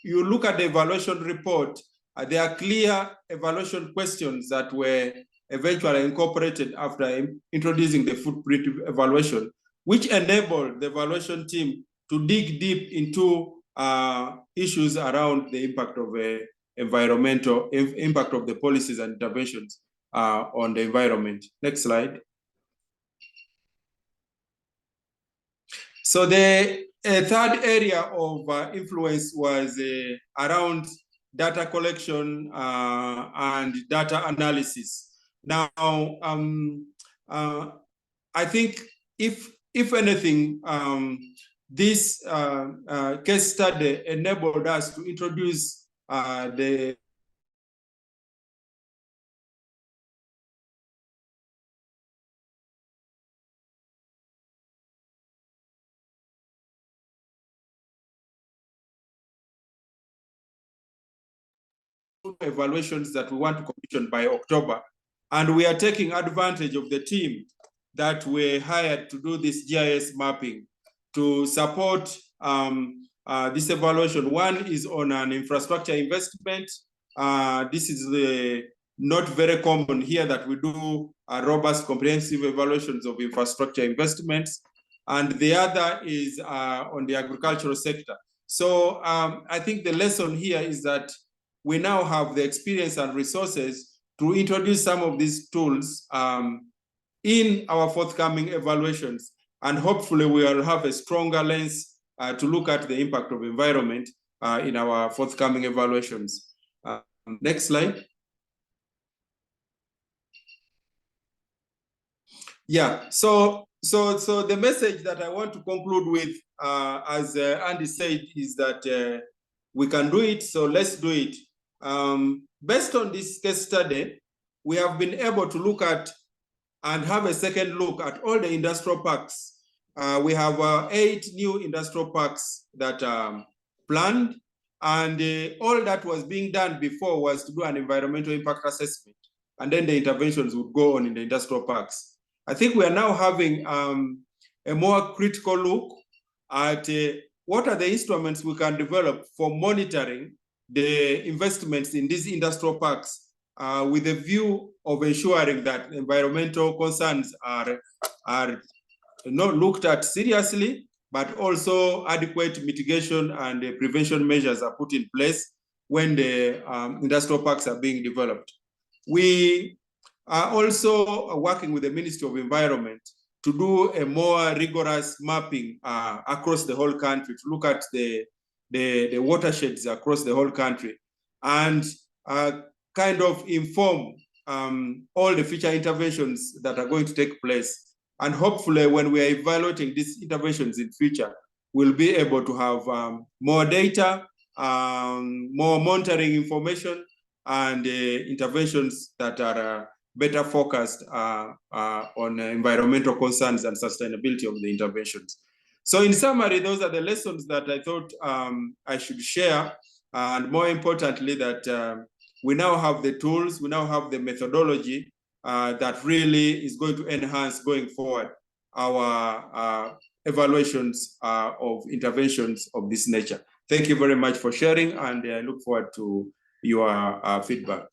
you look at the evaluation report, there are clear evaluation questions that were eventually incorporated after introducing the footprint evaluation, which enabled the evaluation team to dig deep into issues around the impact of environmental impact of the policies and interventions on the environment. Next slide. So the third area of influence was around data collection and data analysis. Now, I think if anything, this case study enabled us to introduce the evaluations that we want to commission by October. And we are taking advantage of the team that we hired to do this GIS mapping to support this evaluation. One is on an infrastructure investment. This is not very common here that we do robust comprehensive evaluations of infrastructure investments. And the other is on the agricultural sector. So I think the lesson here is that we now have the experience and resources to introduce some of these tools in our forthcoming evaluations. And hopefully we will have a stronger lens to look at the impact of environment in our forthcoming evaluations. Next slide. Yeah, so the message that I want to conclude with, as Andy said, is that we can do it, so let's do it. Based on this case study, we have been able to look at and have a second look at all the industrial parks. We have 8 new industrial parks that are planned, and all that was being done before was to do an environmental impact assessment, and then the interventions would go on in the industrial parks. I think we are now having a more critical look at what are the instruments we can develop for monitoring the investments in these industrial parks with a view of ensuring that environmental concerns are not looked at seriously, but also adequate mitigation and prevention measures are put in place when the industrial parks are being developed. We are also working with the Ministry of Environment to do a more rigorous mapping across the whole country, to look at the watersheds across the whole country, and kind of inform all the future interventions that are going to take place. And hopefully when we are evaluating these interventions in future, we'll be able to have more data, more monitoring information, and interventions that are better focused on environmental concerns and sustainability of the interventions. So in summary, those are the lessons that I thought I should share. And more importantly, that we now have the tools, we now have the methodology that really is going to enhance going forward our evaluations of interventions of this nature. Thank you very much for sharing, and I look forward to your feedback.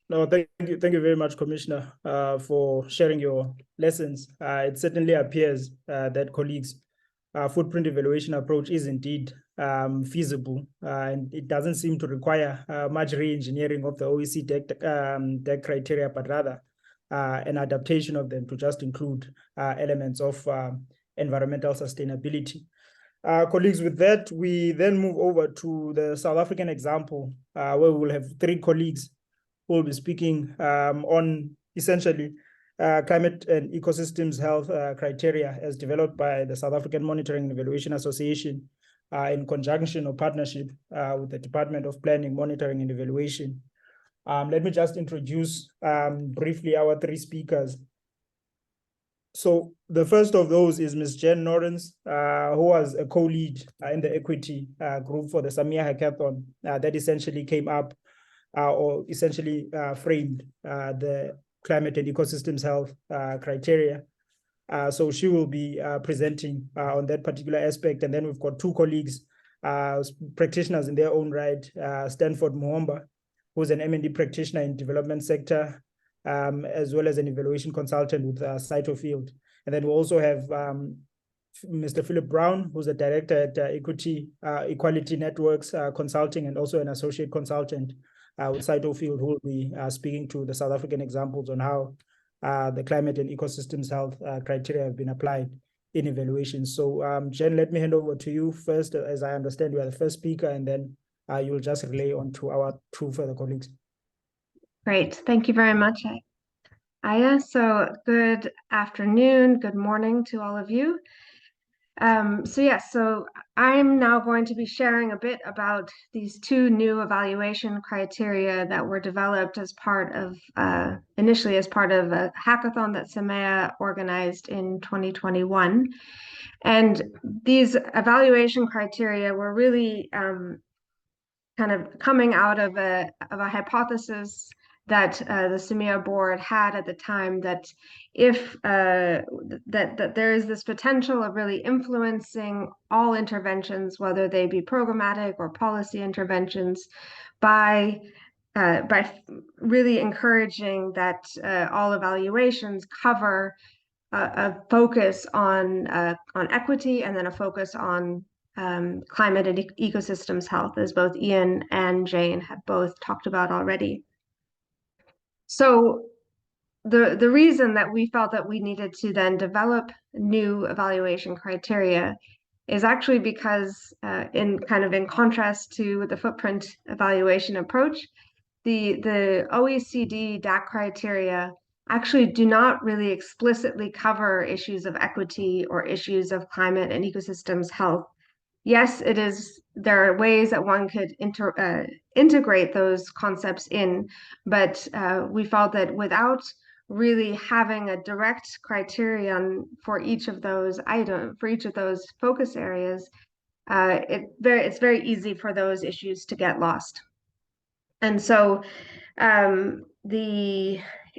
No, thank you very much, Commissioner, for sharing your lessons. It certainly appears that colleagues' footprint evaluation approach is indeed feasible, and it doesn't seem to require much re-engineering of the OECD DEC criteria, but rather an adaptation of them to just include elements of environmental sustainability. Colleagues, with that, we then move over to the South African example, where we will have 3 colleagues who will be speaking on essentially climate and ecosystems health criteria as developed by the South African Monitoring and Evaluation Association in conjunction or partnership with the Department of Planning, Monitoring and Evaluation. Let me just introduce briefly our 3 speakers. So the first of those is Ms. Jen Norrens, who was a co-lead in the equity group for the Samia Hackathon that essentially came up or essentially framed the climate and ecosystems health criteria. So she will be presenting on that particular aspect. And then we've got 2 colleagues, practitioners in their own right, Stanford Muhomba, who's an M&D practitioner in development sector, as well as an evaluation consultant with Cytofield. And then we also have Mr. Philip Brown, who's a director at Equality Networks Consulting and also an associate consultant with Cytofield, who will be speaking to the South African examples on how the climate and ecosystems health criteria have been applied in evaluation. So Jen, let me hand over to you first. As I understand, you are the first speaker, and then you'll just relay on to our 2 further colleagues. Great. Thank you very much, Aya. So good afternoon, good morning to all of you. So I'm now going to be sharing a bit about these 2 new evaluation criteria that were developed as part of, initially as part of a hackathon that SAMEA organized in 2021. And these evaluation criteria were really kind of coming out of a hypothesis that the SAMEA board had at the time, that if that there is this potential of really influencing all interventions, whether they be programmatic or policy interventions, by really encouraging that all evaluations cover a focus on equity, and then a focus on climate and ecosystems health, as both Ian and Jane have both talked about already. So the reason that we felt that we needed to then develop new evaluation criteria is actually because in contrast to the footprint evaluation approach, the OECD DAC criteria actually do not really explicitly cover issues of equity or issues of climate and ecosystems health. Yes, there are ways that one could integrate those concepts in, but we felt that without really having a direct criterion for each of those items, for each of those focus areas, it's very easy for those issues to get lost. And so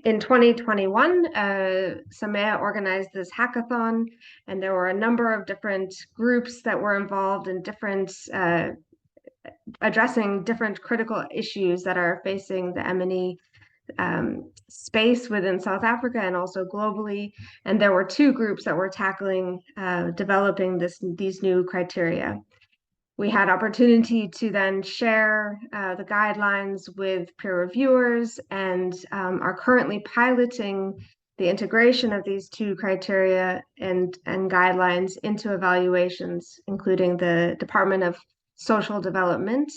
in 2021, SAMEA organized this hackathon, and there were a number of different groups that were involved in addressing different critical issues that are facing the M&E space within South Africa and also globally. And there were 2 groups that were tackling developing these new criteria. We had opportunity to then share the guidelines with peer reviewers, and are currently piloting the integration of these 2 criteria and guidelines into evaluations, including the Department of Social Development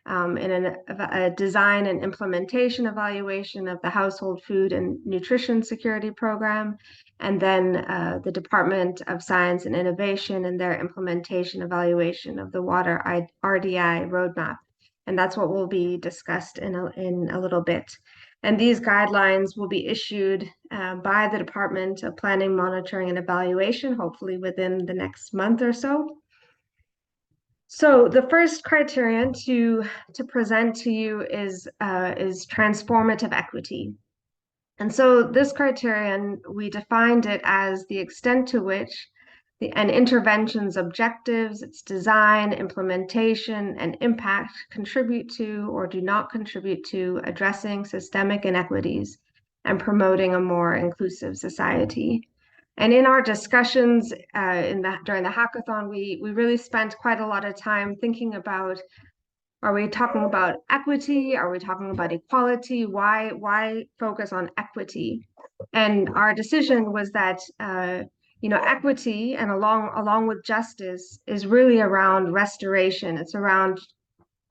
in a design and implementation evaluation of the Household Food and Nutrition Security Program, and then the Department of Science and Innovation and their implementation evaluation of the Water RDI roadmap. And that's what will be discussed in a little bit. And these guidelines will be issued by the Department of Planning, Monitoring and Evaluation, hopefully within the next month or so. So the first criterion to present to you is transformative equity. And so this criterion, we defined it as the extent to which and interventions objectives, its design, implementation, and impact contribute to or do not contribute to addressing systemic inequities and promoting a more inclusive society. And in our discussions during the hackathon, we really spent quite a lot of time thinking about, are we talking about equity? Are we talking about equality? Why focus on equity? And our decision was that equity and along with justice is really around restoration. It's around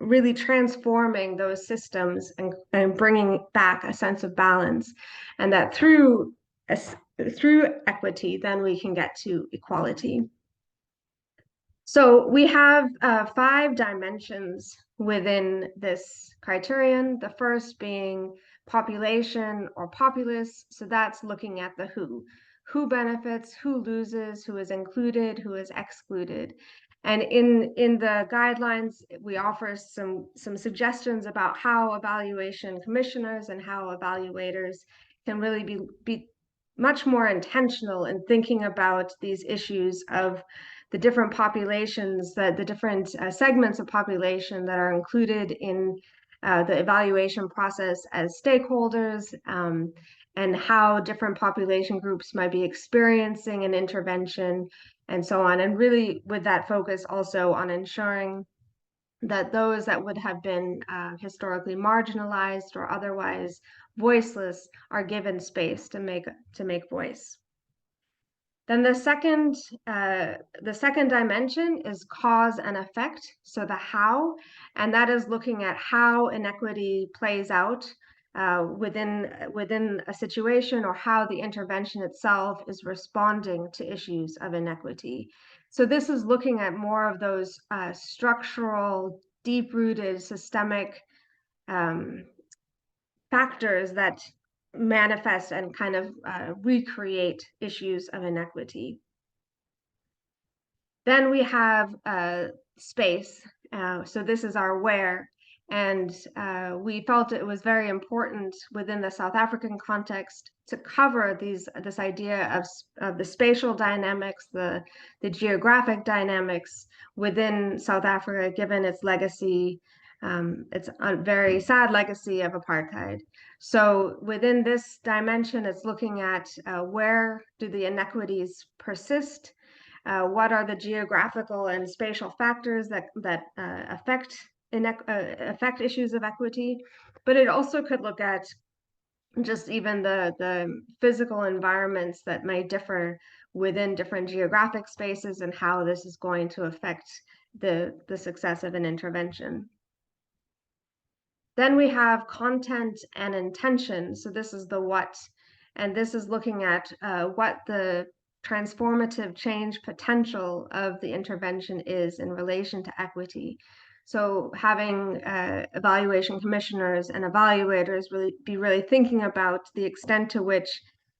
really transforming those systems and bringing back a sense of balance, and that through equity, then we can get to equality. So we have 5 dimensions within this criterion, the first being population or populace. So that's looking at the who benefits, who loses, who is included, who is excluded. And in the guidelines, we offer some suggestions about how evaluation commissioners and how evaluators can really be much more intentional in thinking about these issues of the different populations, the different segments of population that are included in the evaluation process as stakeholders, and how different population groups might be experiencing an intervention and so on. And really with that focus also on ensuring that those that would have been historically marginalized or otherwise voiceless are given space to make voice. Then the second dimension is cause and effect, so the how, and that is looking at how inequity plays out within a situation, or how the intervention itself is responding to issues of inequity. So this is looking at more of those structural, deep-rooted, systemic factors that manifest and kind of recreate issues of inequity. Then we have space. So this is our where. And we felt it was very important within the South African context to cover this idea of the spatial dynamics, the geographic dynamics within South Africa, given its legacy, it's a very sad legacy of apartheid. So within this dimension, it's looking at where do the inequities persist, what are the geographical and spatial factors that affect issues of equity, but it also could look at just even the physical environments that may differ within different geographic spaces and how this is going to affect the success of an intervention. Then we have content and intention. So this is the what, and this is looking at what the transformative change potential of the intervention is in relation to equity. So having evaluation commissioners and evaluators really thinking about the extent to which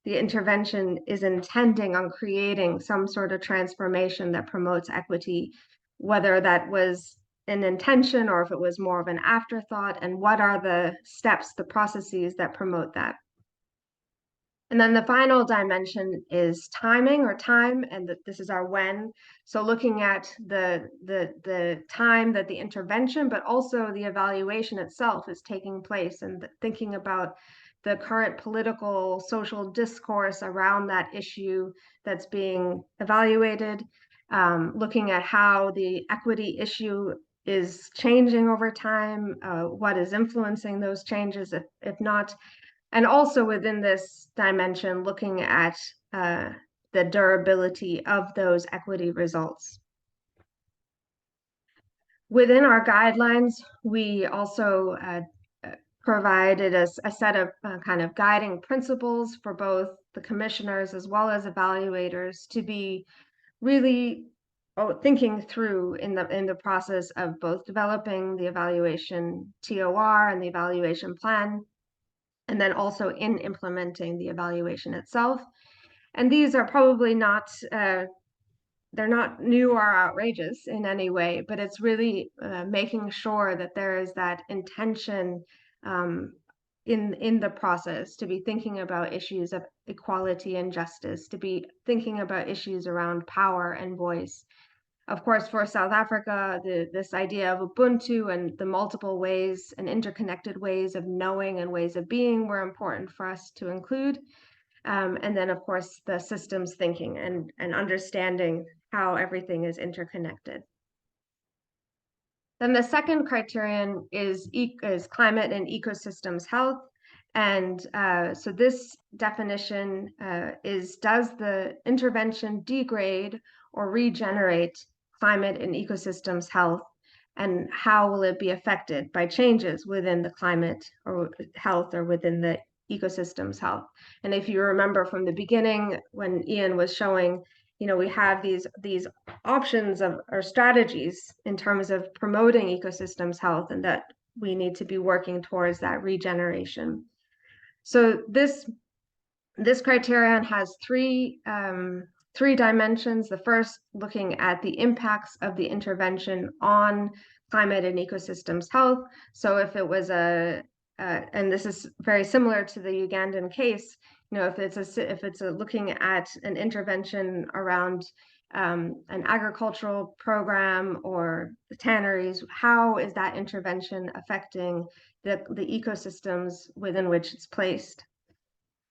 the intervention is intending on creating some sort of transformation that promotes equity, whether that was an intention or if it was more of an afterthought, and what are the steps, the processes that promote that. And then the final dimension is timing or time, and this is our when. So looking at the time that the intervention, but also the evaluation itself is taking place, and thinking about the current political, social discourse around that issue that's being evaluated, looking at how the equity issue is changing over time, what is influencing those changes, if not, and also within this dimension, looking at the durability of those equity results. Within our guidelines, we also provided a set of kind of guiding principles for both the commissioners as well as evaluators to be really thinking through in the process of both developing the evaluation TOR and the evaluation plan, and then also in implementing the evaluation itself. And these are probably not, they're not new or outrageous in any way, but it's really making sure that there is that intention in the process, to be thinking about issues of equality and justice, to be thinking about issues around power and voice. Of course, for South Africa, this idea of Ubuntu and the multiple ways and interconnected ways of knowing and ways of being were important for us to include. And then, of course, the systems thinking and understanding how everything is interconnected. Then the second criterion is climate and ecosystems health. And so this definition is, does the intervention degrade or regenerate climate and ecosystems health? And how will it be affected by changes within the climate or health or within the ecosystems health? And if you remember from the beginning, when Ian was showing, we have these options of or strategies in terms of promoting ecosystems health, and that we need to be working towards that regeneration. So this criterion has three dimensions. The first, looking at the impacts of the intervention on climate and ecosystems health. So if it was and this is very similar to the Ugandan case, if it's looking at an intervention around an agricultural program or the tanneries, how is that intervention affecting the ecosystems within which it's placed?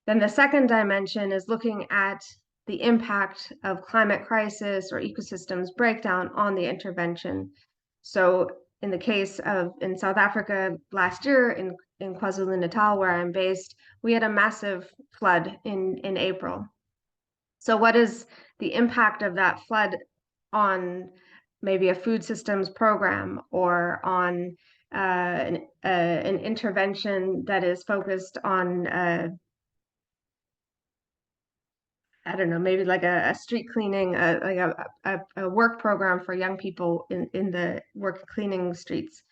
Then the second dimension is looking at the impact of climate crisis or ecosystems breakdown on the intervention. So in the case of in South Africa last year in KwaZulu-Natal, where I'm based, we had a massive flood in April. So what is the impact of that flood on maybe a food systems program or on an intervention that is focused on I don't know, maybe like a street cleaning, like a work program for young people in the work cleaning streets.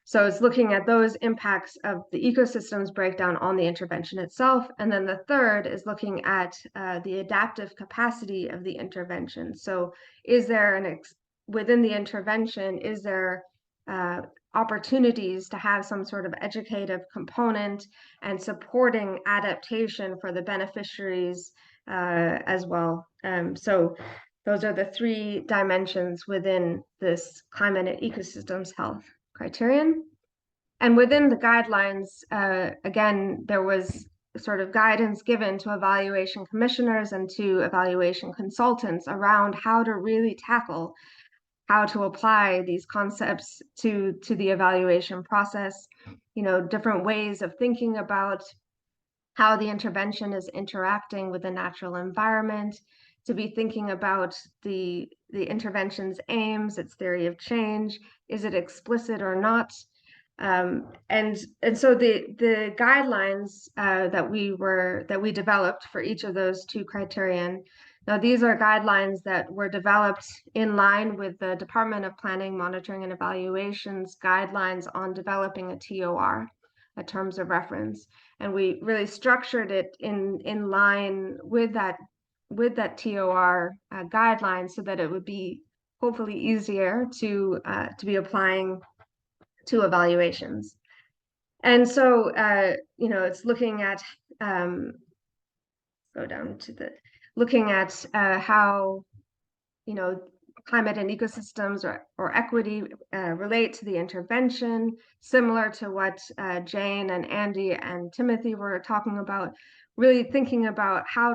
So it's looking at those impacts of the ecosystems breakdown on the intervention itself. And then the third is looking at the adaptive capacity of the intervention. So is there within the intervention, is there opportunities to have some sort of educative component and supporting adaptation for the beneficiaries as well? So those are the three dimensions within this climate and ecosystems health criterion. And within the guidelines, again, there was sort of guidance given to evaluation commissioners and to evaluation consultants around how to really tackle, how to apply these concepts to the evaluation process, different ways of thinking about how the intervention is interacting with the natural environment, to be thinking about the intervention's aims, its theory of change, is it explicit or not? And so the guidelines that we developed for each of those two criterion. Now these are guidelines that were developed in line with the Department of Planning, Monitoring and Evaluation's guidelines on developing a TOR, a terms of reference, and we really structured it in line with that TOR guideline so that it would be hopefully easier to be applying to evaluations. And so, it's looking at, go down to looking at how, climate and ecosystems or equity relate to the intervention, similar to what Jane and Andy and Timothy were talking about, really thinking about how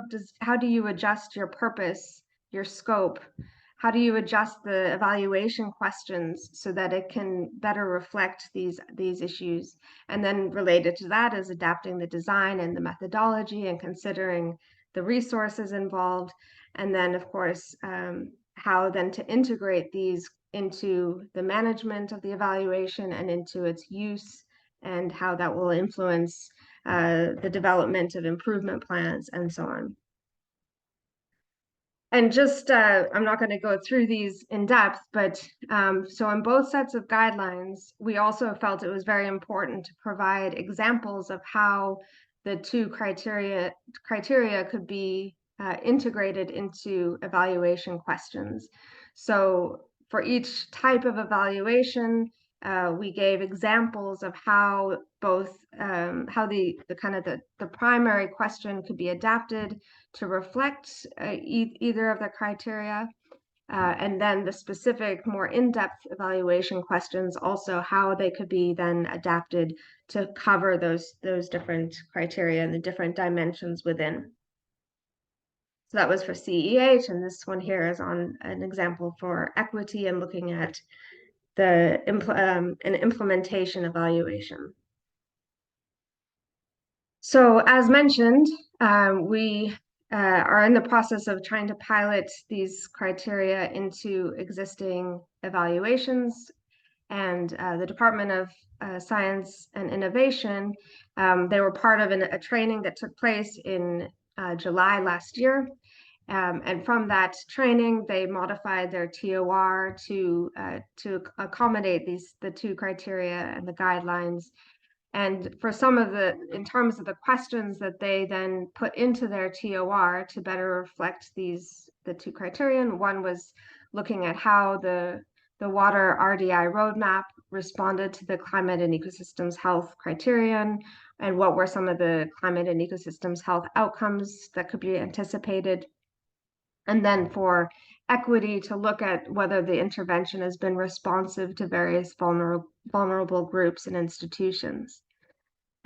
do you adjust your purpose, your scope, how do you adjust the evaluation questions so that it can better reflect these issues? And then related to that is adapting the design and the methodology and considering the resources involved. And then, of course, how then to integrate these into the management of the evaluation and into its use, and how that will influence the development of improvement plans and so on. And just, I'm not going to go through these in depth, but so on both sets of guidelines, we also felt it was very important to provide examples of how the two criteria could be integrated into evaluation questions. So for each type of evaluation, we gave examples of how both how the kind of the primary question could be adapted to reflect either of the criteria, and then the specific, more in-depth evaluation questions, also how they could be then adapted to cover those different criteria and the different dimensions within. So that was for CEH, and this one here is on an example for equity and looking at the an implementation evaluation. So as mentioned, we are in the process of trying to pilot these criteria into existing evaluations, and the Department of Science and Innovation, they were part of a training that took place in July last year. And from that training, they modified their TOR to accommodate the two criteria and the guidelines. And for some of in terms of the questions that they then put into their TOR to better reflect the two criterion, one was looking at how the water RDI roadmap responded to the climate and ecosystems health criterion, and what were some of the climate and ecosystems health outcomes that could be anticipated. And then for equity, to look at whether the intervention has been responsive to various vulnerable groups and institutions.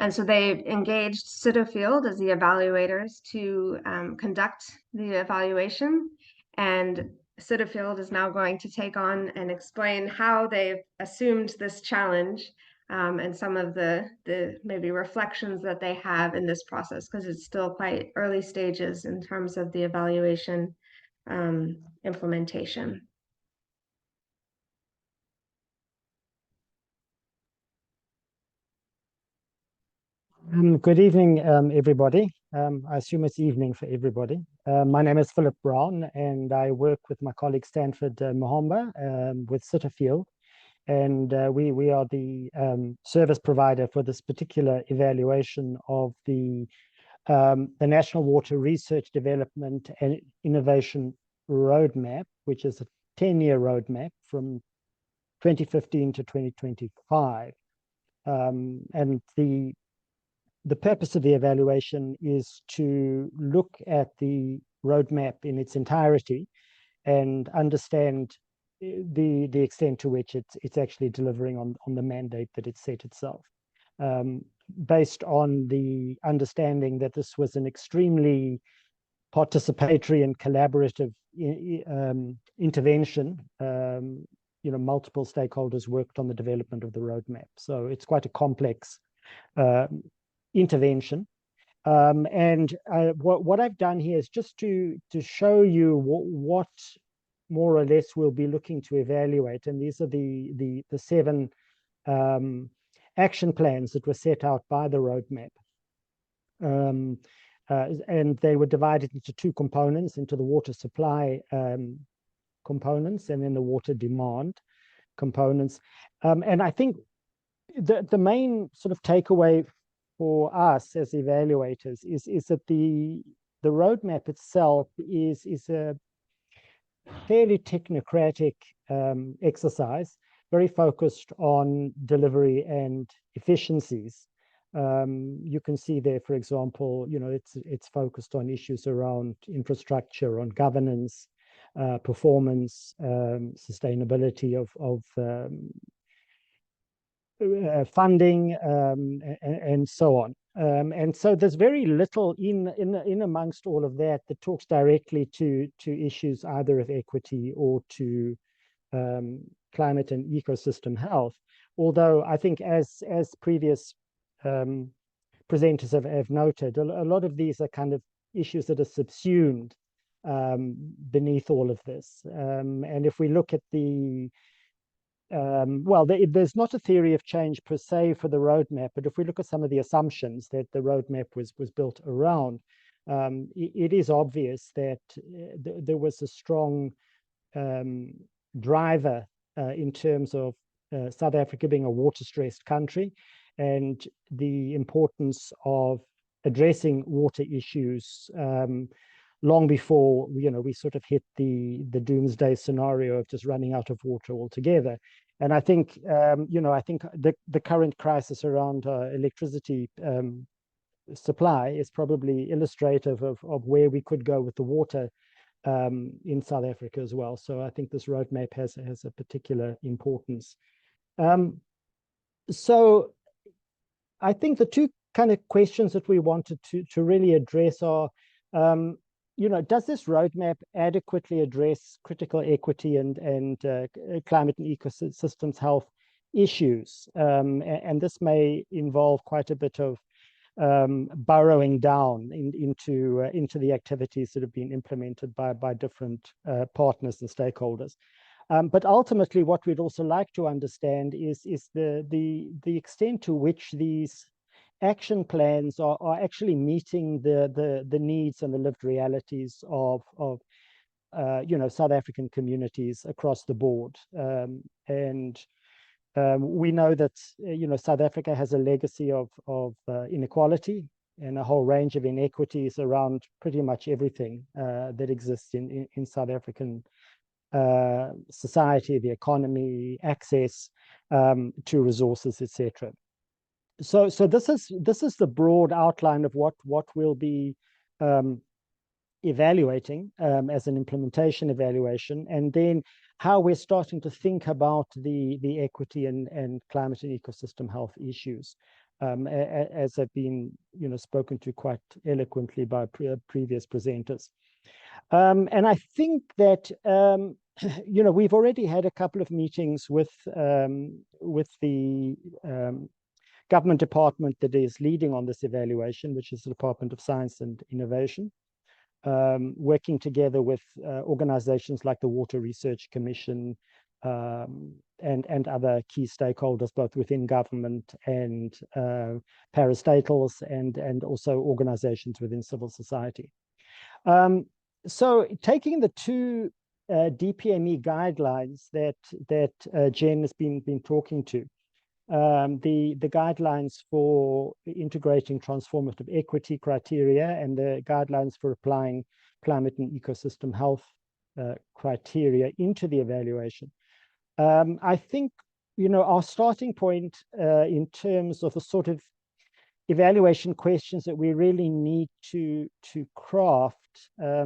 And so they engaged Citifield as the evaluators to conduct the evaluation. And Citifield is now going to take on and explain how they've assumed this challenge, and some of the maybe reflections that they have in this process, because it's still quite early stages in terms of the evaluation implementation. Good evening, everybody. I assume it's evening for everybody. My name is Philip Brown, and I work with my colleague Stanford Mohomba with Citifield. And we are the service provider for this particular evaluation of the National Water Research Development and Innovation Roadmap, which is a 10-year roadmap from 2015 to 2025. And the purpose of the evaluation is to look at the roadmap in its entirety and understand the extent to which it's actually delivering on the mandate that it set itself. Based on the understanding that this was an extremely participatory and collaborative intervention, multiple stakeholders worked on the development of the roadmap. So it's quite a complex intervention. And what I've done here is just to show you what more or less we'll be looking to evaluate. And these are the 7 action plans that were set out by the roadmap. And they were divided into 2 components, into the water supply components and then the water demand components. And I think the main sort of takeaway for us as evaluators is that the roadmap itself is a fairly technocratic exercise, very focused on delivery and efficiencies. You can see there, for example, it's focused on issues around infrastructure, on governance, performance, sustainability of funding, and so on. And so there's very little in amongst all of that talks directly to issues either of equity or to climate and ecosystem health. Although I think as previous presenters have noted, a lot of these are kind of issues that are subsumed beneath all of this. And if we look at there's not a theory of change per se for the roadmap, but if we look at some of the assumptions that the roadmap was built around, it is obvious that there was a strong driver in terms of South Africa being a water-stressed country, and the importance of addressing water issues long before we sort of hit the doomsday scenario of just running out of water altogether. And I think, I think the current crisis around electricity supply is probably illustrative of where we could go with the water in South Africa as well. So I think this roadmap has a particular importance. So I think the two kind of questions that we wanted to really address are, does this roadmap adequately address critical equity and climate and ecosystems health issues? And this may involve quite a bit of burrowing down into the activities that have been implemented by different partners and stakeholders. But ultimately, what we'd also like to understand is the extent to which these action plans are actually meeting the needs and the lived realities of South African communities across the board. We know that South Africa has a legacy of inequality and a whole range of inequities around pretty much everything that exists in South African society, the economy, access to resources, etc. So this is the broad outline of what we'll be evaluating as an implementation evaluation, and then how we're starting to think about the equity and climate and ecosystem health issues, as have been spoken to quite eloquently by previous presenters. And I think that we've already had a couple of meetings with the government department that is leading on this evaluation, which is the Department of Science and Innovation, working together with organizations like the Water Research Commission and other key stakeholders, both within government and parastatals and also organizations within civil society. So taking the two DPME guidelines that Jen has been talking to, the guidelines for integrating transformative equity criteria and the guidelines for applying climate and ecosystem health criteria into the evaluation. I think, our starting point in terms of the sort of evaluation questions that we really need to craft,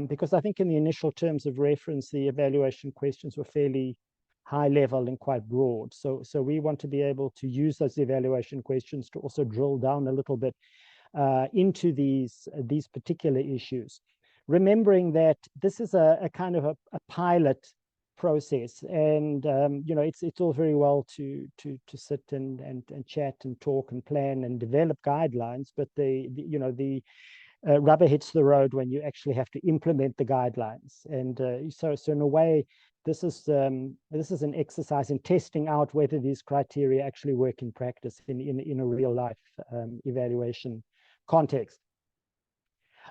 because I think in the initial terms of reference, the evaluation questions were fairly high level and quite broad. So we want to be able to use those evaluation questions to also drill down a little bit into these particular issues, remembering that this is a kind of a pilot process, and it's all very well to sit and chat and talk and plan and develop guidelines, but the rubber hits the road when you actually have to implement the guidelines. And so in a way, this is an exercise in testing out whether these criteria actually work in practice in a real life evaluation context.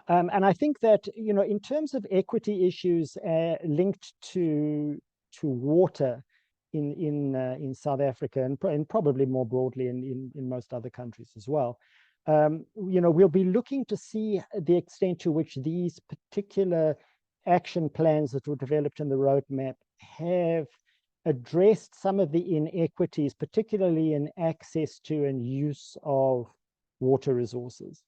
And I think that in terms of equity issues linked to water in South Africa and probably more broadly in most other countries as well, we'll be looking to see the extent to which these particular action plans that were developed in the roadmap have addressed some of the inequities, particularly in access to and use of water resources,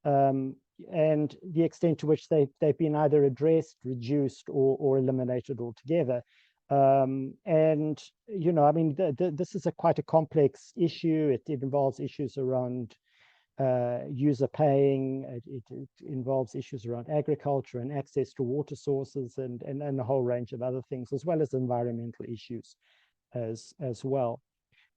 and the extent to which they've been either addressed, reduced, or eliminated altogether. And I mean, this is quite a complex issue. It involves issues around user paying. It involves issues around agriculture and access to water sources and a whole range of other things, as well as environmental issues as well.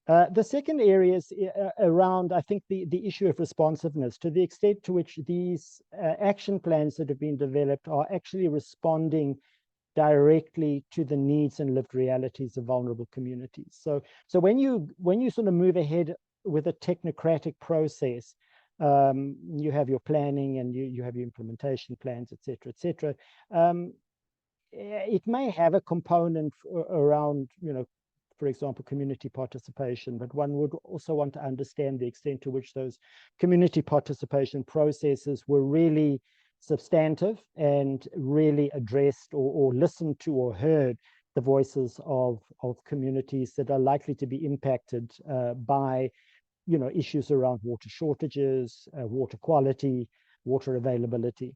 The second area is around, I think, the issue of responsiveness, to the extent to which these action plans that have been developed are actually responding directly to the needs and lived realities of vulnerable communities. So when you sort of move ahead with a technocratic process, you have your planning and you have your implementation plans, et cetera. It may have a component around, for example, community participation, but one would also want to understand the extent to which those community participation processes were really substantive and really addressed or listened to or heard the voices of communities that are likely to be impacted by, issues around water shortages, water quality, water availability.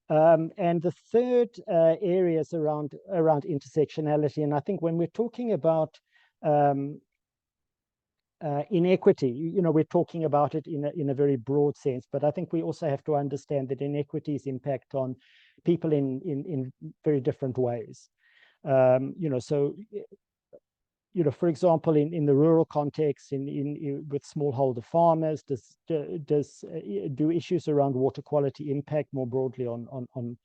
And the third area is around intersectionality. And I think when we're talking about inequity, we're talking about it in a very broad sense, but I think we also have to understand that inequities impact on people in very different ways. So, for example, in the rural context, with smallholder farmers, do issues around water quality impact more broadly on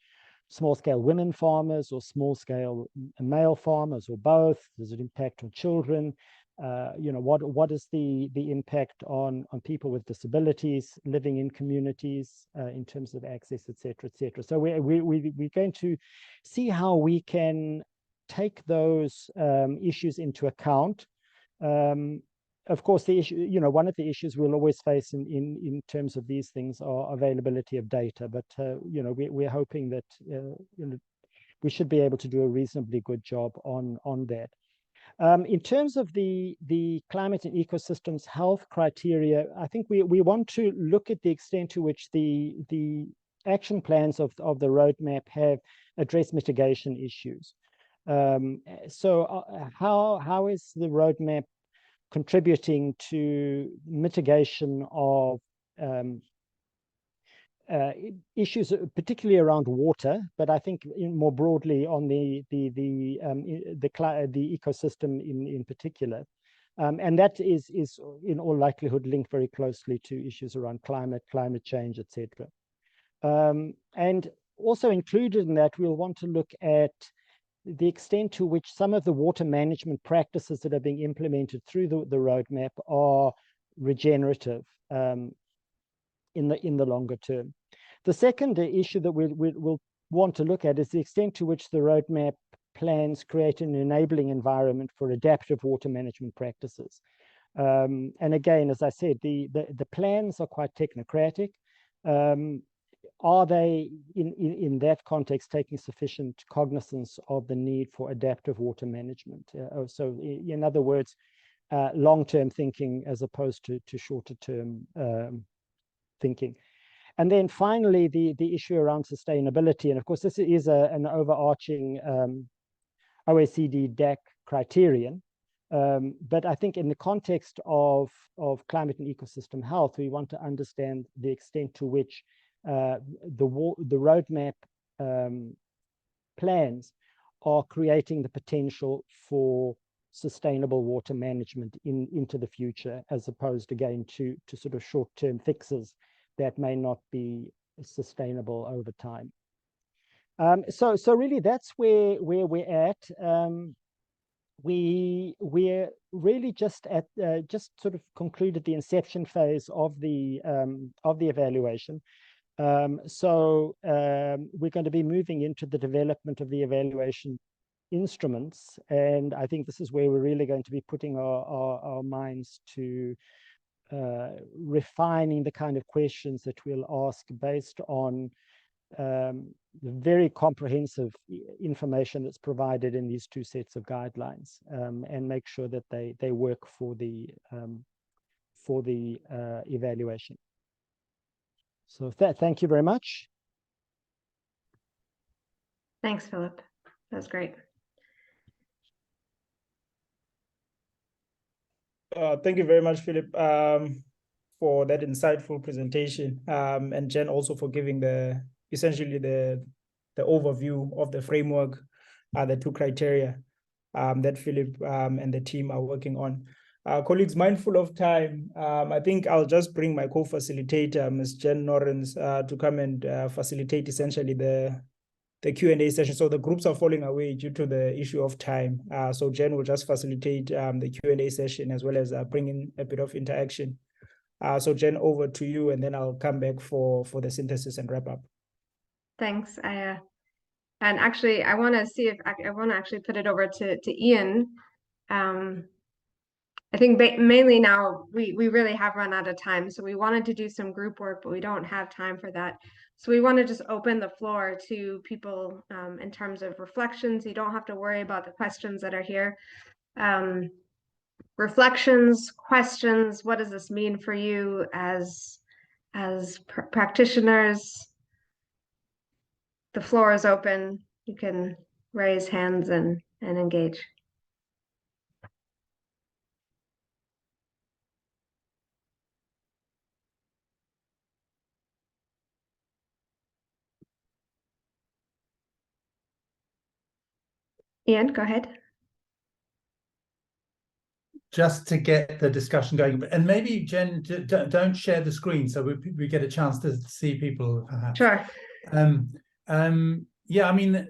small-scale women farmers or small-scale male farmers, or both? Does it impact on children? What is the impact on people with disabilities living in communities in terms of access, et cetera, et cetera? So we're going to see how we can take those issues into account. Of course, the issue, one of the issues we'll always face in terms of these things are availability of data. But we're hoping that we should be able to do a reasonably good job on that. In terms of the climate and ecosystems health criteria, I think we want to look at the extent to which the action plans of the roadmap have addressed mitigation issues. So how is the roadmap contributing to mitigation of issues, particularly around water, but I think more broadly on the ecosystem in particular, and that is in all likelihood linked very closely to issues around climate change, etc. And also included in that, we'll want to look at the extent to which some of the water management practices that are being implemented through the roadmap are regenerative in the longer term. The second issue that we'll want to look at is the extent to which the roadmap plans create an enabling environment for adaptive water management practices. And again, as I said, the plans are quite technocratic. Are they, in that context, taking sufficient cognizance of the need for adaptive water management? So in other words, long-term thinking as opposed to shorter-term thinking. And then finally, the issue around sustainability. And of course, this is an overarching OECD DAC criterion. But I think in the context of climate and ecosystem health, we want to understand the extent to which the roadmap plans are creating the potential for sustainable water management into the future, as opposed again to sort of short-term fixes that may not be sustainable over time. So really that's where we're at. We're really just sort of concluded the inception phase of the evaluation. So we're going to be moving into the development of the evaluation instruments, and I think this is where we're really going to be putting our minds to refining the kind of questions that we'll ask based on the very comprehensive information that's provided in these two sets of guidelines, and make sure that they work for the evaluation. So thank you very much. Thanks, Philip. That was great. Thank you very much, Philip, for that insightful presentation, and Jen also for giving essentially the overview of the framework, the two criteria that Philip and the team are working on. Colleagues, mindful of time, I think I'll just bring my co-facilitator, Ms. Jen Norrens, to come and facilitate essentially the Q&A session. So the groups are falling away due to the issue of time. So Jen will just facilitate the Q&A session as well as bring in a bit of interaction. So Jen, over to you, and then I'll come back for the synthesis and wrap up. Thanks, Aya. And actually, I want to see if I want to actually put it over to Ian. I think mainly now we really have run out of time. So we wanted to do some group work, but we don't have time for that. So we want to just open the floor to people in terms of reflections. You don't have to worry about the questions that are here. Reflections, questions, what does this mean for you as practitioners? The floor is open. You can raise hands and engage. Ian, go ahead. Just to get the discussion going, and maybe Jen, don't share the screen so we get a chance to see people perhaps. Sure. Yeah, I mean,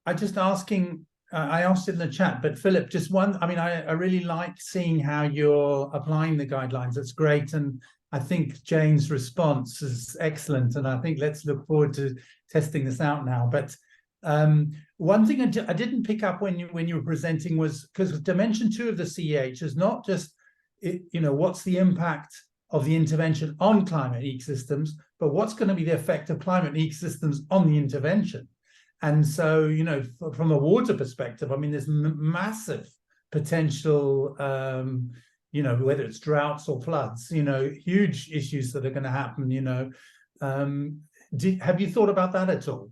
I just asking, I asked in the chat, but Philip, just one, I mean, I really like seeing how you're applying the guidelines. It's great. And I think Jane's response is excellent. And I think let's look forward to testing this out now. But one thing I didn't pick up when you were presenting was, because dimension 2 of the CEH is not just, what's the impact of the intervention on climate ecosystems, but what's going to be the effect of climate ecosystems on the intervention. And so, from a water perspective, I mean, there's massive potential, whether it's droughts or floods, huge issues that are going to happen, have you thought about that at all?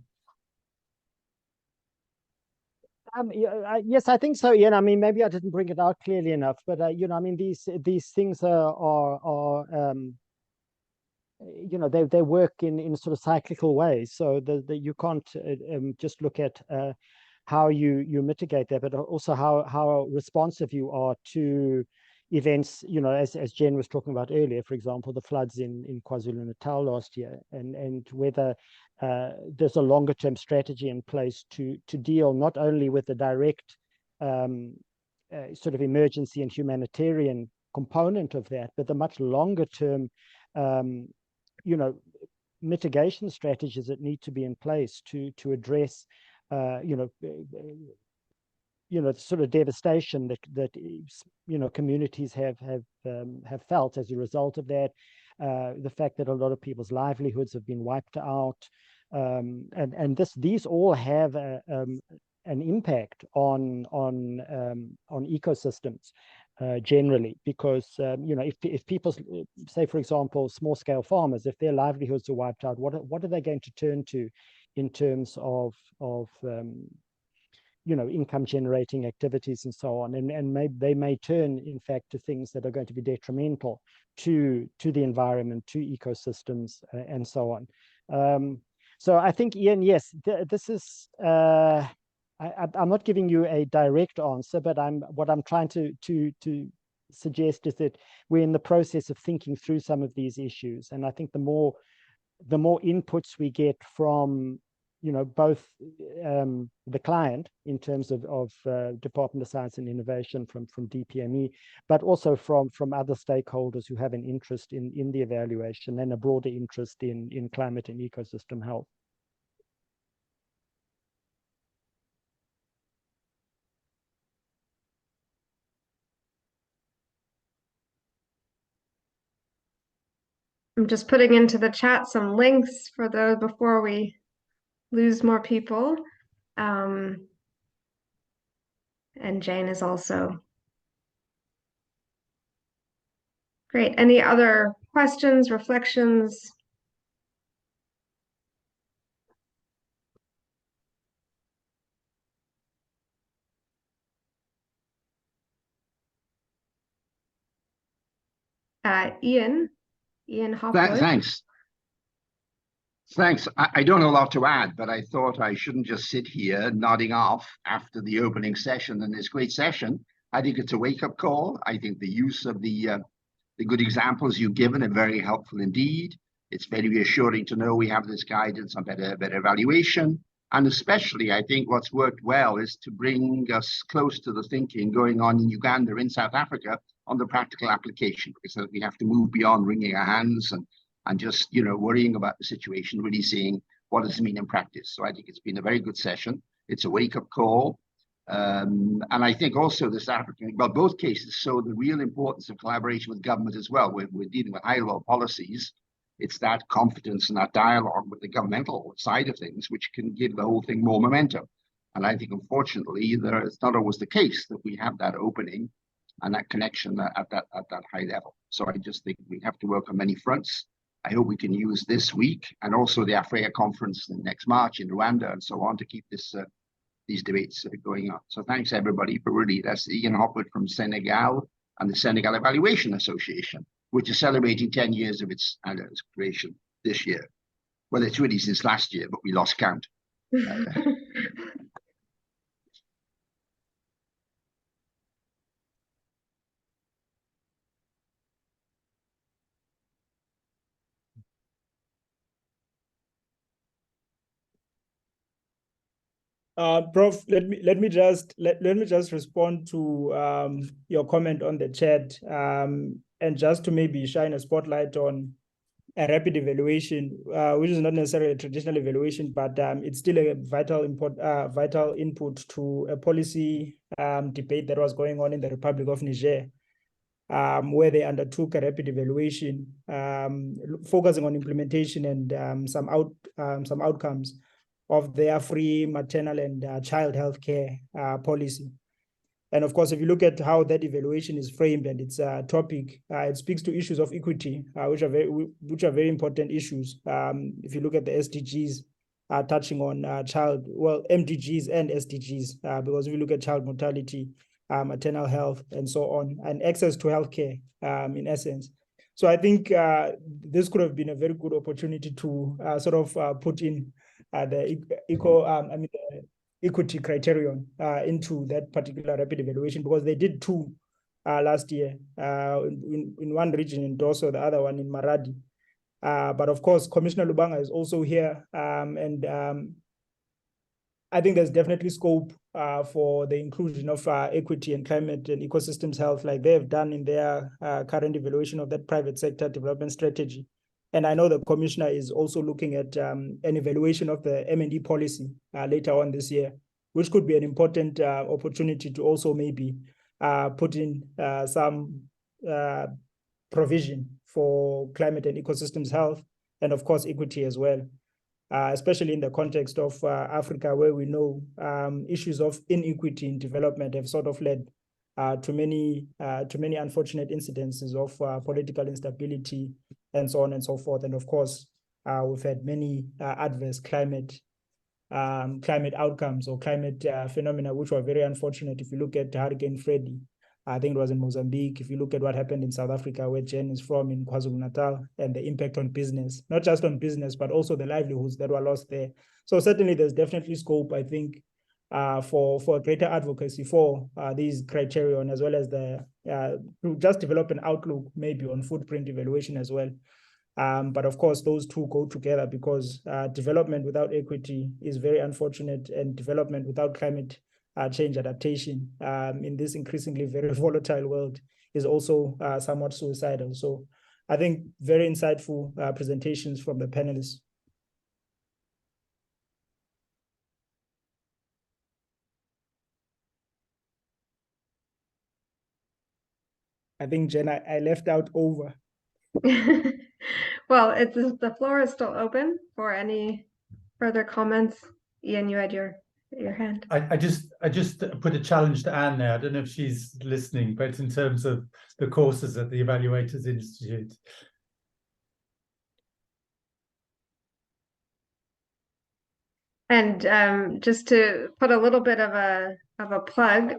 Yes, I think so, Ian. I mean, maybe I didn't bring it out clearly enough, but I mean, these things are they work in sort of cyclical ways. So you can't just look at how you mitigate that, but also how responsive you are to events. As Jen was talking about earlier, for example, the floods in KwaZulu-Natal last year, and whether there's a longer term strategy in place to deal not only with the direct sort of emergency and humanitarian component of that, but the much longer term mitigation strategies that need to be in place to address the sort of devastation that communities have felt as a result of that, the fact that a lot of people's livelihoods have been wiped out, and these all have an impact on ecosystems generally, because if people, say for example, small scale farmers, if their livelihoods are wiped out, what are they going to turn to in terms of income generating activities and so on, and they may turn in fact to things that are going to be detrimental to the environment, to ecosystems, and so on. So I think, Ian, yes, this is I'm not giving you a direct answer, but what I'm trying to suggest is that we're in the process of thinking through some of these issues, and I think the more inputs we get from both the client in terms of Department of Science and Innovation, from DPME, but also from other stakeholders who have an interest in the evaluation and a broader interest in climate and ecosystem health. I'm just putting into the chat some links for those before we lose more people. And Jane is also. Great. Any other questions, reflections? Ian Hopwood. Thanks. I don't have a lot to add, but I thought I shouldn't just sit here nodding off after the opening session and this great session. I think it's a wake-up call. I think the use of the good examples you've given are very helpful indeed. It's very reassuring to know we have this guidance on better evaluation. And especially, I think what's worked well is to bring us close to the thinking going on in Uganda, in South Africa, on the practical application, because we have to move beyond wringing our hands and just worrying about the situation, really seeing what does it mean in practice. So I think it's been a very good session. It's a wake-up call. And I think also this African, well, both cases show the real importance of collaboration with government as well. We're dealing with high-level policies. It's that confidence and that dialogue with the governmental side of things which can give the whole thing more momentum. And I think, unfortunately, it's not always the case that we have that opening and that connection at that high level. So I just think we have to work on many fronts. I hope we can use this week and also the Africa conference next March in Rwanda and so on to keep these debates going on. So thanks everybody for really, that's Ian Hopwood from Senegal and the Senegal Evaluation Association, which is celebrating 10 years of its creation this year. Well, it's really since last year, but we lost count. Prof, let me just respond to your comment on the chat, and just to maybe shine a spotlight on a rapid evaluation, which is not necessarily a traditional evaluation, but it's still a vital input to a policy debate that was going on in the Republic of Niger, where they undertook a rapid evaluation, focusing on implementation and some outcomes of their free maternal and child health care policy. And of course, if you look at how that evaluation is framed and its topic, it speaks to issues of equity, which are very important issues. If you look at the SDGs, touching on MDGs and SDGs, because if you look at child mortality, maternal health, and so on, and access to healthcare, in essence. So I think this could have been a very good opportunity to sort of put in the equity criterion into that particular rapid evaluation, because they did two last year, in one region in Dosso, the other one in Maradi. But of course, Commissioner Lubanga is also here, and I think there's definitely scope for the inclusion of equity and climate and ecosystems health, like they have done in their current evaluation of that private sector development strategy. And I know the commissioner is also looking at an evaluation of the M&E policy later on this year, which could be an important opportunity to also maybe put in some provision for climate and ecosystems health, and of course equity as well, especially in the context of Africa, where we know issues of inequity in development have sort of led to many unfortunate incidences of political instability and so on and so forth. And of course, we've had many adverse climate outcomes or climate phenomena, which were very unfortunate. If you look at Hurricane Freddy, I think it was in Mozambique. If you look at what happened in South Africa, where Jen is from, in KwaZulu-Natal, and the impact on business, not just on business, but also the livelihoods that were lost there. So certainly there's definitely scope, I think, for greater advocacy for these criterion, as well as to just develop an outlook maybe on footprint evaluation as well. But of course, those two go together, because development without equity is very unfortunate, and development without climate change adaptation in this increasingly very volatile world is also somewhat suicidal. So I think very insightful presentations from the panelists. I think, Jen, I left out over. Well, the floor is still open for any further comments. Ian, you had your hand. I just put a challenge to Anne there. I don't know if she's listening, but in terms of the courses at the Evaluators Institute. And just to put a little bit of a plug,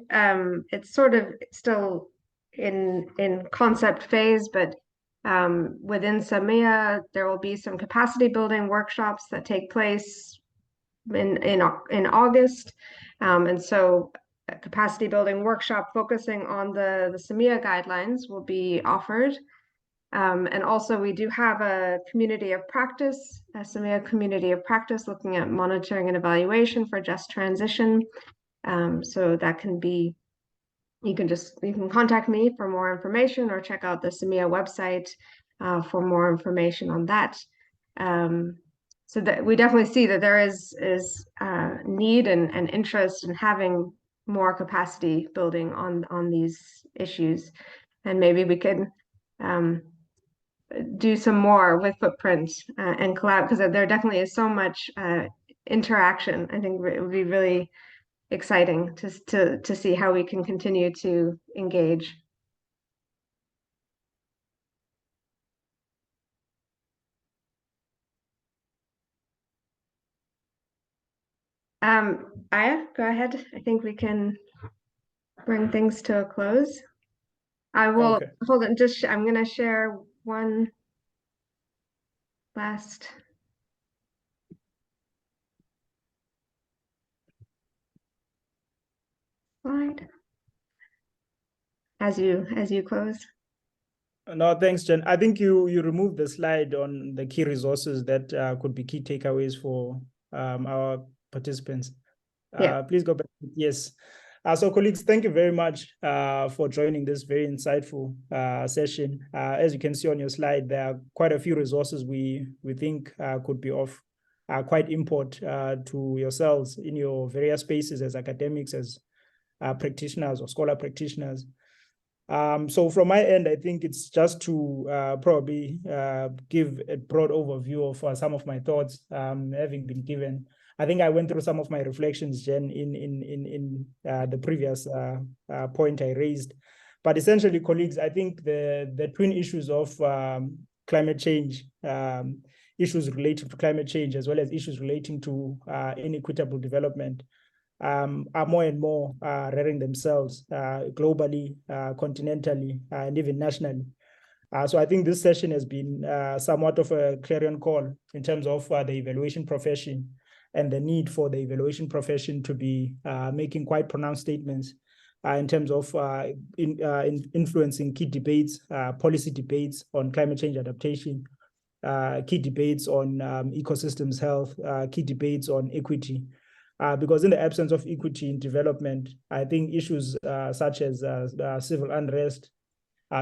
it's sort of still in concept phase, but within SAMEA, there will be some capacity building workshops that take place in August, and so a capacity building workshop focusing on the SAMEA guidelines will be offered. And also we do have a community of practice, a SAMEA community of practice, looking at monitoring and evaluation for just transition. So that can be, you can contact me for more information, or check out the SAMEA website for more information on that. So that we definitely see that there is need and interest in having more capacity building on these issues, and maybe we could do some more with footprints and collab, because there definitely is so much interaction. I think it would be really exciting to see how we can continue to engage. Aya, go ahead. I think we can bring things to a close. I will Okay. hold on. I'm going to share one last. Slide as you close. No, thanks, Jen. I think you removed the slide on the key resources that could be key takeaways for our participants. Yeah. Please go back. Yes. So colleagues, thank you very much for joining this very insightful session. As you can see on your slide, there are quite a few resources we think could be of quite import to yourselves in your various spaces as academics, as practitioners or scholar practitioners. So from my end, I think it's just to probably give a broad overview of some of my thoughts having been given. I think I went through some of my reflections, Jen, in the previous point I raised. But essentially, colleagues, I think the twin issues of climate change, issues related to climate change, as well as issues relating to inequitable development, are more and more rearing themselves globally, continentally, and even nationally. So I think this session has been somewhat of a clarion call in terms of the evaluation profession and the need for the evaluation profession to be making quite pronounced statements in terms of influencing key debates, policy debates on climate change adaptation, key debates on ecosystems health, key debates on equity. Because in the absence of equity in development, I think issues such as civil unrest,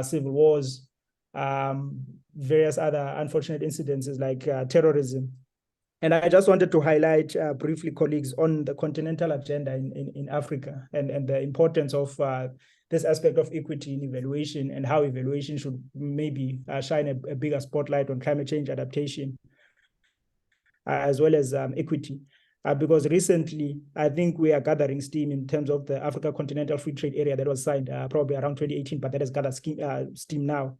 civil wars, various other unfortunate incidences like terrorism. And I just wanted to highlight briefly, colleagues, on the continental agenda in Africa and the importance of this aspect of equity in evaluation, and how evaluation should maybe shine a bigger spotlight on climate change adaptation, as well as equity. Because recently, I think we are gathering steam in terms of the Africa Continental Free Trade Area that was signed probably around 2018, but that has gathered steam now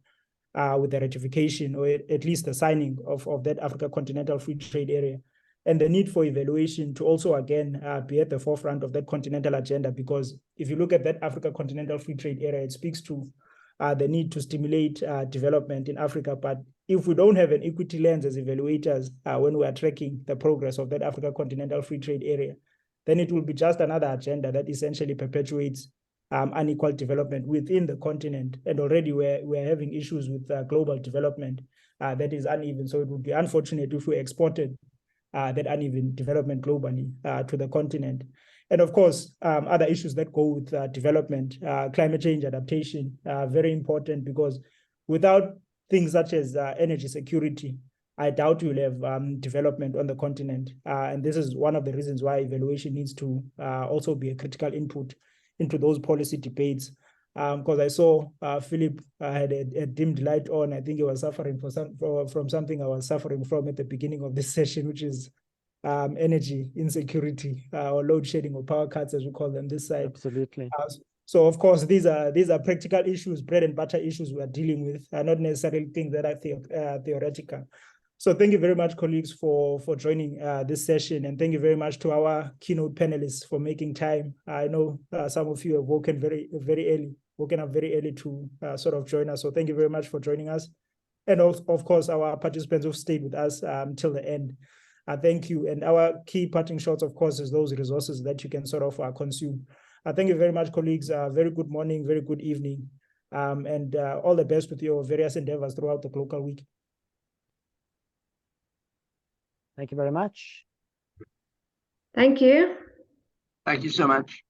with the ratification, or at least the signing of that Africa Continental Free Trade Area. And the need for evaluation to also, again, be at the forefront of that continental agenda, because if you look at that Africa Continental Free Trade Area, it speaks to the need to stimulate development in Africa. But if we don't have an equity lens as evaluators when we are tracking the progress of that Africa Continental Free Trade Area, then it will be just another agenda that essentially perpetuates unequal development within the continent. And already we're having issues with global development that is uneven. So it would be unfortunate if we exported that uneven development globally to the continent. And of course, other issues that go with development, climate change adaptation, very important, because without things such as energy security, I doubt you'll have development on the continent. And this is one of the reasons why evaluation needs to also be a critical input into those policy debates. Because I saw Philip had a dimmed light on. I think he was suffering from something I was suffering from at the beginning of this session, which is energy insecurity or load shedding or power cuts, as we call them this side. Absolutely. So of course, these are practical issues, bread and butter issues we are dealing with, not necessarily things that are theoretical. So thank you very much, colleagues, for joining this session, and thank you very much to our keynote panelists for making time. I know some of you have woken up very early to sort of join us. So thank you very much for joining us, and also, of course, our participants who stayed with us till the end. Thank you. And our key parting shots, of course, is those resources that you can sort of consume. Thank you very much, colleagues. Very good morning, very good evening, and all the best with your various endeavors throughout the local week. Thank you very much. Thank you. Thank you so much.